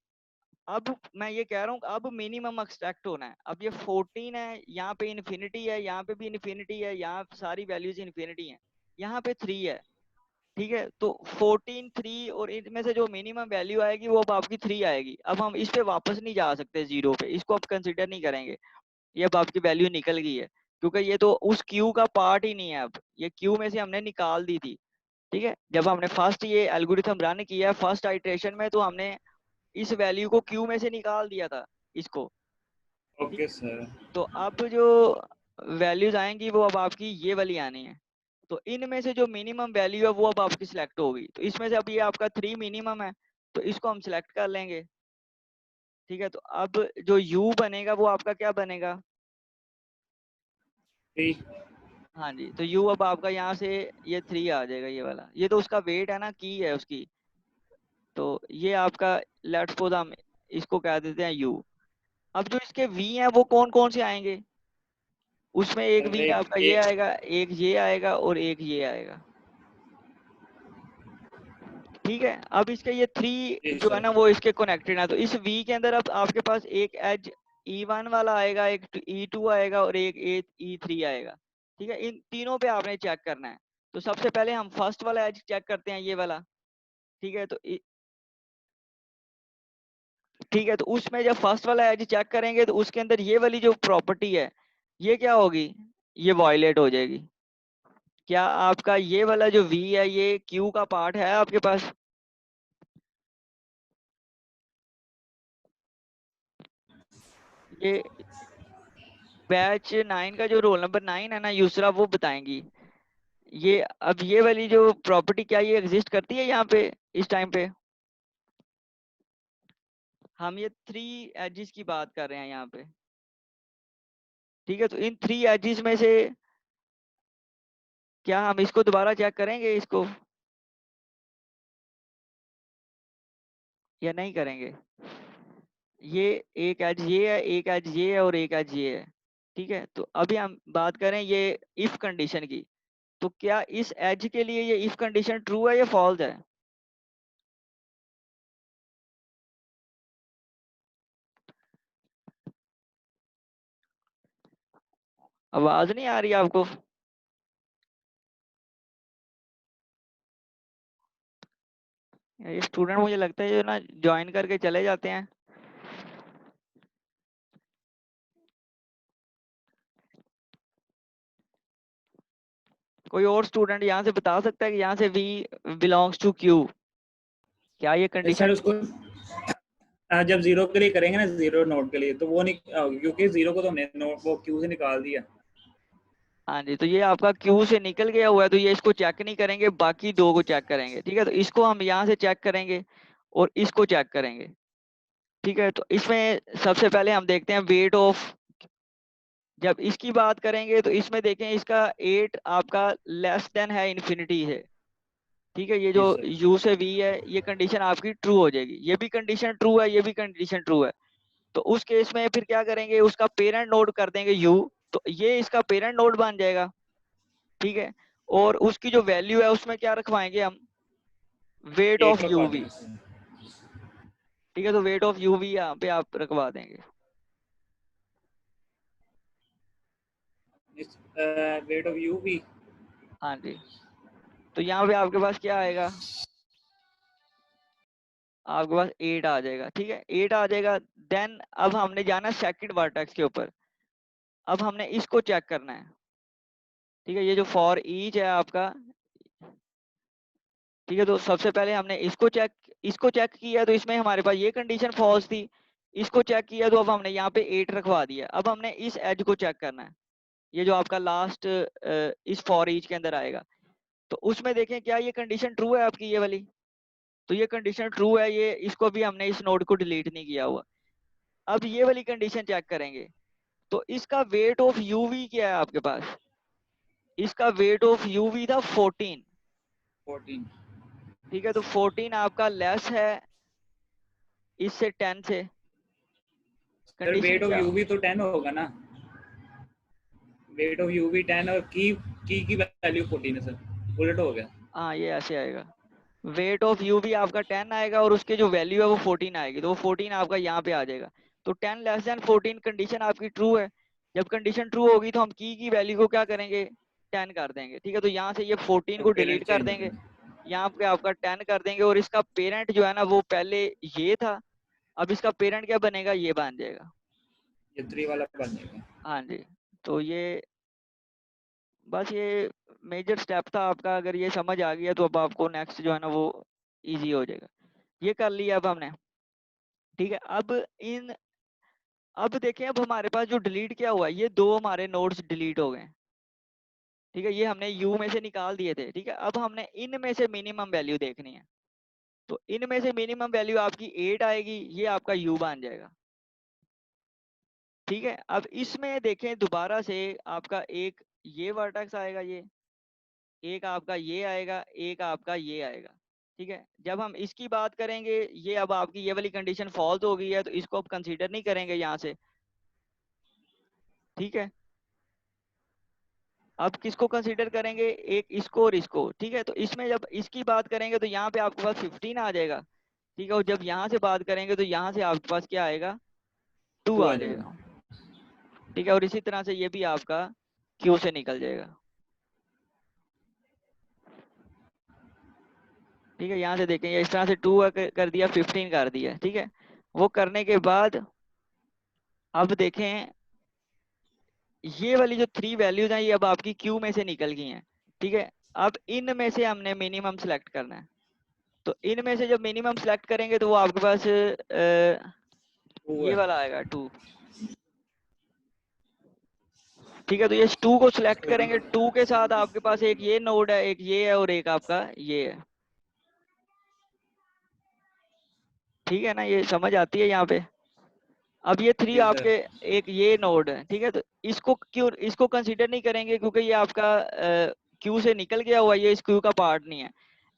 अब मैं ये कह रहा हूँ अब मिनिमम एक्सट्रैक्ट होना है। अब ये 14 है, यहाँ पे इन्फिनिटी है, यहाँ पे भी इन्फिनिटी है, यहाँ सारी वैल्यूज इन्फिनिटी हैं, यहाँ पे 3 है। ठीक है। तो 14, 3 और इनमें से जो मिनिमम वैल्यू आएगी वो अब आपकी 3 आएगी। अब हम इस पे वापस नहीं जा सकते, 0 पे, इसको अब कंसिडर नहीं करेंगे। ये अब आपकी वैल्यू निकल गई है, क्योंकि ये तो उस क्यू का पार्ट ही नहीं है। अब ये क्यू में से हमने निकाल दी थी। ठीक है। जब हमने फर्स्ट ये एल्गोरिथम रन किया है फर्स्ट आइट्रेशन में, तो हमने इस वैल्यू को क्यू में से निकाल दिया था, इसको। ठीक ओके है। सर। तो अब जो वैल्यूज आएंगी वो अब आपकी ये वाली आनी है। तो इनमें से जो मिनिमम वैल्यू है वो अब आपकी सिलेक्ट होगी। तो इसमें से अब ये आपका 3 मिनिमम है, तो इसको हम सिलेक्ट कर लेंगे। ठीक है। तो अब जो U बनेगा वो आपका क्या बनेगा, ठीक। हाँ जी, तो U अब आपका यहाँ से ये 3 आ जाएगा, ये वाला। ये तो उसका वेट है ना, की है उसकी। तो ये आपका लेट्स सपोज हम इसको कह देते हैं U। अब जो इसके V हैं वो कौन कौन से आएंगे, उसमें एक सर V एक आपका ये एक आएगा, एक ये आएगा और एक ये आएगा। ठीक है। अब इसके ये 3 जी जो है सर। ना वो इसके कनेक्टेड है। तो इस V के अंदर अब आपके पास एक एज E1 वाला आएगा, एक E2 आएगा और एक E3 आएगा। ठीक है। इन तीनों पे आपने चेक करना है। तो सबसे पहले हम फर्स्ट वाला एज चेक करते हैं, ये वाला। ठीक है। तो ठीक है। तो उसमें जब फर्स्ट वाला एज चेक करेंगे तो उसके अंदर ये वाली जो प्रॉपर्टी है ये क्या होगी, ये वायलेट हो जाएगी। क्या आपका ये वाला जो V है ये Q का पार्ट है आपके पास? ये बैच 9 का जो रोल नंबर 9 है ना यूसरा, वो बताएंगी ये। अब ये वाली जो प्रॉपर्टी क्या ये एग्जिस्ट करती है यहाँ पे इस टाइम पे? हम ये 3 एजेस की बात कर रहे हैं यहाँ पे, ठीक है। तो इन 3 एजेस में से क्या हम इसको दोबारा चेक करेंगे इसको, या नहीं करेंगे? ये एक एज ये है, एक एज ये है और एक एज ये है, ठीक है। तो अभी हम बात करें ये इफ कंडीशन की। तो क्या इस एज के लिए ये इफ कंडीशन ट्रू है या फॉल्स है? आवाज नहीं आ रही आपको? ये स्टूडेंट मुझे लगता है जो ना ज्वाइन करके चले जाते हैं। कोई और स्टूडेंट यहाँ से बता सकता है कि यहाँ से V बिलोंग्स टू Q, क्या ये सर कंडीशन? उसको जब 0 के लिए करेंगे ना, 0 नोड के लिए, तो वो नहीं, क्योंकि 0 को तो हमने नोड वो क्यू से निकाल दिया। हाँ जी, तो ये आपका Q से निकल गया हुआ है, तो ये इसको चेक नहीं करेंगे, बाकी 2 को चेक करेंगे, ठीक है। तो इसको हम यहाँ से चेक करेंगे और इसको चेक करेंगे, ठीक है। तो इसमें सबसे पहले हम देखते हैं वेट ऑफ। जब इसकी बात करेंगे तो इसमें देखें इसका 8 आपका लेस देन है इन्फिनिटी है, ठीक है। ये जी जो सर। U से V है ये कंडीशन आपकी ट्रू हो जाएगी, ये भी कंडीशन ट्रू है, ये भी कंडीशन ट्रू है। तो उस केस में फिर क्या करेंगे, उसका पेरेंट नोड कर देंगे U, तो ये इसका पेरेंट नोड बन जाएगा, ठीक है। और उसकी जो वैल्यू है उसमें क्या रखवाएंगे हम, वेट ऑफ 8 रखवा UV, देंगे। ठीक है। तो वेट ऑफ UV यहाँ पे आप रखवा देंगे। वेट ऑफ यू भी। हाँ जी, तो यहाँ पे आपके पास क्या आएगा, आपके पास 8 आ जाएगा, ठीक है। 8 आ जाएगा। देन अब हमने जाना सेकंड वर्टेक्स के ऊपर, अब हमने इसको चेक करना है, ठीक है। ये जो फॉर ईच है आपका, ठीक है। तो सबसे पहले हमने इसको चेक किया, तो इसमें हमारे पास ये कंडीशन फॉल्स थी। इसको चेक किया तो अब हमने यहाँ पे 8 रखवा दिया। अब हमने इस एज को चेक करना है, ये जो आपका लास्ट इस फॉर ईच के अंदर आएगा। तो उसमें देखें क्या ये कंडीशन ट्रू है आपकी ये वाली, तो ये कंडीशन ट्रू है, ये इसको भी हमने इस नोड को डिलीट नहीं किया हुआ। अब ये वाली कंडीशन चेक करेंगे, तो इसका वेट ऑफ यूवी क्या है आपके पास, इसका वेट ऑफ यूवी था 14, 14। ठीक है। तो 14 आपका लेस है इससे 10 से, सर कंडीशन वेट ऑफ क्या? यू भी तो 10 होगा ना, वेट ऑफ यू भी 10 और की वैल्यू 14 है सर, उलट हो गया। हाँ ये ऐसे आएगा, वेट ऑफ यू भी आपका 10 आएगा और उसके जो वैल्यू है वो 14 आएगी, तो वो 14 आपका यहाँ पे आ जाएगा। तो 10 लेस देन 14 कंडीशन आपकी ट्रू है। जब कंडीशन ट्रू होगी तो हम की वैल्यू को क्या करेंगे, 10 कर देंगे, ठीक है। तो यहाँ से ये 14 और को डिलीट पेरेंट कर चेंज हो देंगे, गया, यहाँ पे आपका 10 कर देंगे, और इसका पेरेंट जो है ना वो पहले ये था, अब इसका पेरेंट क्या बनेगा, ये बन जाएगा। ये 3 वाला बन जाएगा। हाँ जी, तो ये बस ये मेजर स्टेप था आपका, अगर ये समझ आ गया तो अब आपको नेक्स्ट जो है ना वो इजी हो जाएगा। ये कर लिया अब हमने, ठीक है। अब देखें, अब हमारे पास जो डिलीट किया हुआ है ये 2 हमारे नोड्स डिलीट हो गए, ठीक है। ये हमने यू में से निकाल दिए थे, ठीक है। अब हमने इन में से मिनिमम वैल्यू देखनी है, तो इन में से मिनिमम वैल्यू आपकी 8 आएगी, ये आपका यू बन जाएगा, ठीक है। अब इसमें देखें दोबारा से आपका एक ये वर्टेक्स आएगा, ये एक आपका ये आएगा, एक आपका ये आएगा, ठीक है। जब हम इसकी बात करेंगे, ये अब आपकी ये वाली कंडीशन फॉल्स हो गई है, तो इसको अब कंसीडर नहीं करेंगे यहाँ से, ठीक है। अब किसको कंसीडर करेंगे, एक इसको और इसको, ठीक है। तो इसमें जब इसकी बात करेंगे तो यहाँ पे आपके पास 15 आ जाएगा, ठीक है। और जब यहाँ से बात करेंगे तो यहाँ से आपके पास क्या आएगा, 2 2 आ आ जाएगा, जाएगा। ठीक है। और इसी तरह से ये भी आपका क्यू से निकल जाएगा, ठीक है। यहाँ से देखें, ये इस तरह से 2 कर दिया, 15 कर दिया, ठीक है। वो करने के बाद अब देखें ये वाली जो 3 वैल्यूज हैं ये अब आपकी क्यू में से निकल गई हैं, ठीक है। अब इन में से हमने मिनिमम सेलेक्ट करना है, तो इन में से जब मिनिमम सेलेक्ट करेंगे तो वो आपके पास 2 ये है। वाला आएगा 2, ठीक है। तो ये 2 को सिलेक्ट करेंगे, 2 के साथ आपके पास एक ये नोड है, एक ये है और एक आपका ये है। ठीक है ना, ये समझ आती है यहाँ पे। अब ये 3 जी सर। आपके एक ये नोड है, ठीक है। तो इसको क्यों, इसको कंसीडर नहीं करेंगे क्योंकि ये आपका क्यू से निकल गया हुआ, ये इस क्यू का पार्ट नहीं है।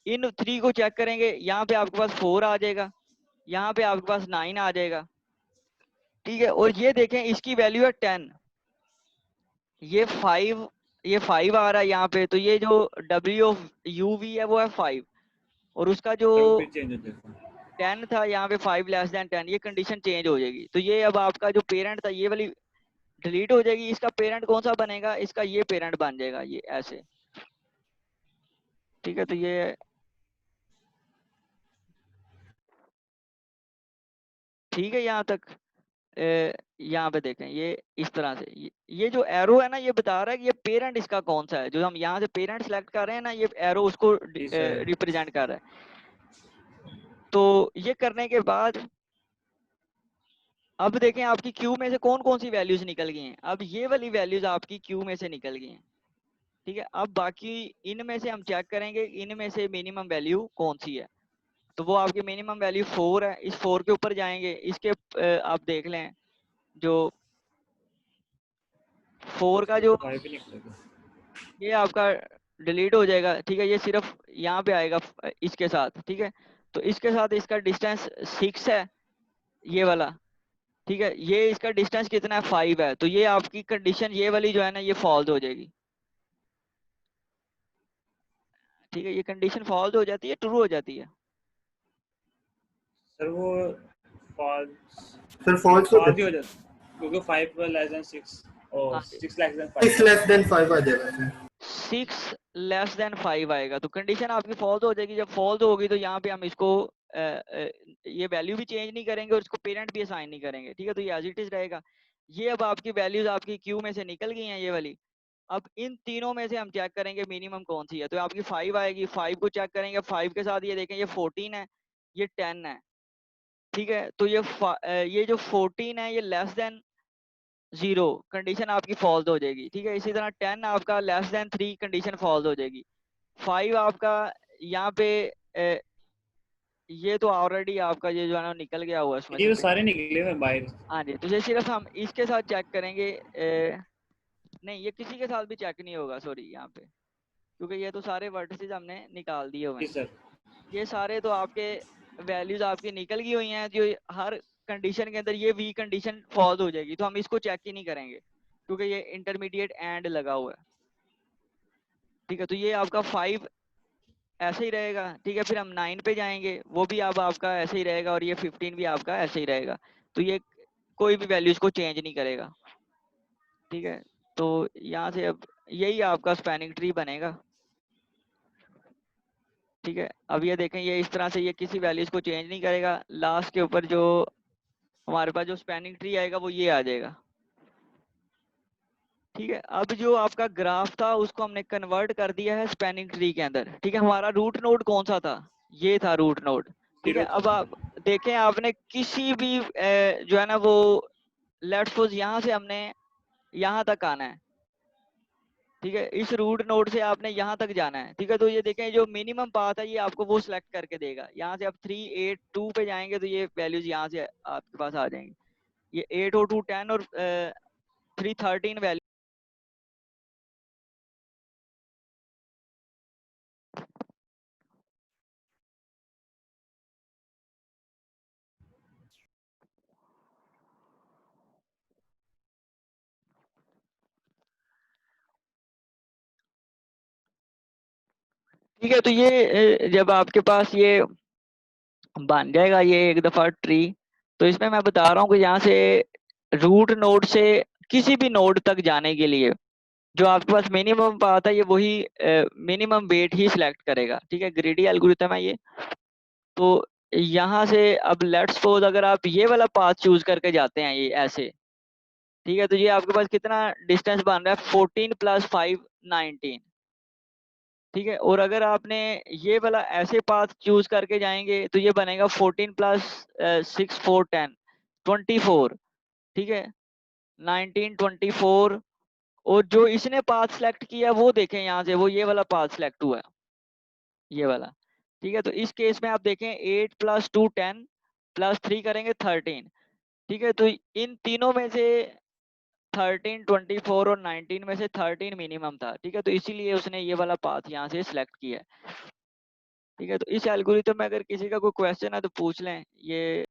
इन 3 को चेक करेंगे, यहाँ पे आपके पास 4 आ जाएगा, यहाँ पे आपके पास 9 आ जाएगा। ठीक है। और ये देखें इसकी वैल्यू है 10, ये 5 आ रहा है यहाँ पे। तो ये जो W ऑफ UV है वो है 5, और उसका जो सर वो फिर चेंज हो जाएगा। 10 था यहाँ पे 5 लेस देन 10, ये कंडीशन चेंज हो जाएगी। तो ये अब आपका जो पेरेंट था ये वाली डिलीट हो जाएगी। इसका पेरेंट कौन सा बनेगा, इसका ये पेरेंट बन जाएगा, ये ऐसे। ठीक है। तो ये ठीक है यहाँ तक। यहाँ पे देखें ये इस तरह से, ये जो एरो है ना ये बता रहा है कि ये पेरेंट इसका कौन सा है। जो हम यहाँ से पेरेंट सेलेक्ट कर रहे हैं ना, ये एरो उसको जी सर। रिप्रेजेंट कर रहा है। तो ये करने के बाद अब देखें आपकी क्यू में से कौन कौन सी वैल्यूज निकल गई हैं। अब ये वाली वैल्यूज आपकी क्यू में से निकल गई हैं। ठीक है। अब बाकी इनमें से हम चेक करेंगे इनमें से मिनिमम वैल्यू कौन सी है। तो वो आपकी मिनिमम वैल्यू 4 है। इस 4 के ऊपर जाएंगे, इसके आप देख लें जो 4 का जो 5 ही निकलेगा। ये आपका डिलीट हो जाएगा। ठीक है। ये सिर्फ यहाँ पे आएगा इसके साथ। ठीक है। तो इसके साथ इसका डिस्टेंस 6 है ये वाला। ठीक है। ये इसका डिस्टेंस कितना है, 5 है। तो ये आपकी कंडीशन ये वाली जो है ना ये फॉल्स हो जाएगी। ठीक है। ये कंडीशन फॉल्स हो जाती है, ट्रू हो जाती है। सर वो फॉल्स सर फॉल्स हो फॉल्स ही हो जाता है क्योंकि 5 लेस देन 6 और हाँ 6 लेस देन 6 5। लेस देन 5 आ जाएगा सर। 6 लेस देन 5 आएगा। तो कंडीशन आपकी फॉल्स हो जाएगी। जब फॉल्स होगी तो यहाँ पे हम इसको ये वैल्यू भी चेंज नहीं करेंगे और इसको पेरेंट भी असाइन नहीं करेंगे। ठीक है। तो ये एज इट इज रहेगा। ये अब आपकी वैल्यूज आपकी क्यू में से निकल गई हैं ये वाली। अब इन तीनों में से हम चेक करेंगे मिनिमम कौन सी है। तो आपकी 5 आएगी, 5 को चेक करेंगे। 5 के साथ ये देखें ये 14 है, ये 10 है। ठीक है। तो ये जो 14 है ये लेस देन 0, कंडीशन आपकी फॉल्स हो जाएगी। ठीक है। इसी तरह 10 आपका लेस देन 3, कंडीशन फॉल्स हो जाएगी। 5 आपका यहाँ पे ये तो ऑलरेडी आपका ये जो है ना निकल गया हुआ इसमें ये से। तो सारे निकले हुए बाहर। हाँ जी। तो ये सिर्फ हम इसके साथ चेक करेंगे। नहीं, ये किसी के साथ भी चेक नहीं होगा, सॉरी, यहाँ पे, क्योंकि ये तो सारे वर्टिसेस हमने निकाल दिए हुए जी हैं। सर। ये सारे तो आपके वैल्यूज आपकी निकल गई हुई हैं। जो हर कंडीशन के अंदर ये वी कंडीशन फॉल्स हो जाएगी, तो हम इसको चेक ही नहीं करेंगे क्योंकि ये इंटरमीडिएट एंड लगा हुआ है। ठीक है। तो ये आपका 5 ऐसे ही रहेगा। ठीक है। फिर हम 9 पे जाएंगे, वो भी अब आपका ऐसे ही रहेगा, और ये 15 भी आपका ऐसे ही रहेगा। तो ये कोई भी वैल्यूज को चेंज नहीं करेगा। ठीक है। तो यहाँ से अब यही आपका स्पैनिंग ट्री बनेगा। ठीक है। अब ये देखें ये इस तरह से ये किसी वैल्यूज को चेंज नहीं करेगा। लास्ट के ऊपर जो हमारे पास जो स्पैनिंग ट्री आएगा वो ये आ जाएगा। ठीक है। अब जो आपका ग्राफ था उसको हमने कन्वर्ट कर दिया है स्पैनिंग ट्री के अंदर। ठीक है। हमारा रूट नोड कौन सा था, ये था रूट नोड। ठीक है। अब आप देखें आपने किसी भी जो है ना वो लेट्स सपोज यहाँ से हमने यहाँ तक आना है। ठीक है। इस रूट नोड से आपने यहाँ तक जाना है। ठीक है। तो ये देखें जो मिनिमम पाथ है ये आपको वो सिलेक्ट करके देगा। यहाँ से आप 3 8 2 पे जाएंगे तो ये वैल्यूज यहाँ से आपके पास आ जाएंगी। ये 8 और 2 10 और 3 13 वैल्यू। ठीक है। तो ये जब आपके पास ये बन जाएगा ये एक दफा ट्री, तो इसमें मैं बता रहा हूँ कि यहाँ से रूट नोड से किसी भी नोड तक जाने के लिए जो आपके पास मिनिमम पाथ है ये वही मिनिमम वेट ही सिलेक्ट करेगा। ठीक है। ग्रीडी एल्गोरिथम है ये। तो यहाँ से अब लेट्स सपोज अगर आप ये वाला पाथ चूज करके जाते हैं ये ऐसे। ठीक है। तो ये आपके पास कितना डिस्टेंस बन रहा है, 14 + 5 19। ठीक है। और अगर आपने ये वाला ऐसे पाथ चूज करके जाएंगे तो ये बनेगा 14 + 6 4 10 24। ठीक है। 19 24 और जो इसने पाथ सिलेक्ट किया वो देखें यहाँ से, वो ये वाला पाथ सिलेक्ट हुआ है, ये वाला। ठीक है, तो इस केस में आप देखें 8 + 2 10 + 3 करेंगे 13। ठीक है, तो इन तीनों में से 13, 24 और 19 में से 13 मिनिमम था। ठीक है, तो इसीलिए उसने ये वाला पाथ यहाँ से सिलेक्ट किया है। ठीक है, तो इस एल्गोरिथम में अगर किसी का कोई क्वेश्चन है तो पूछ लें, ये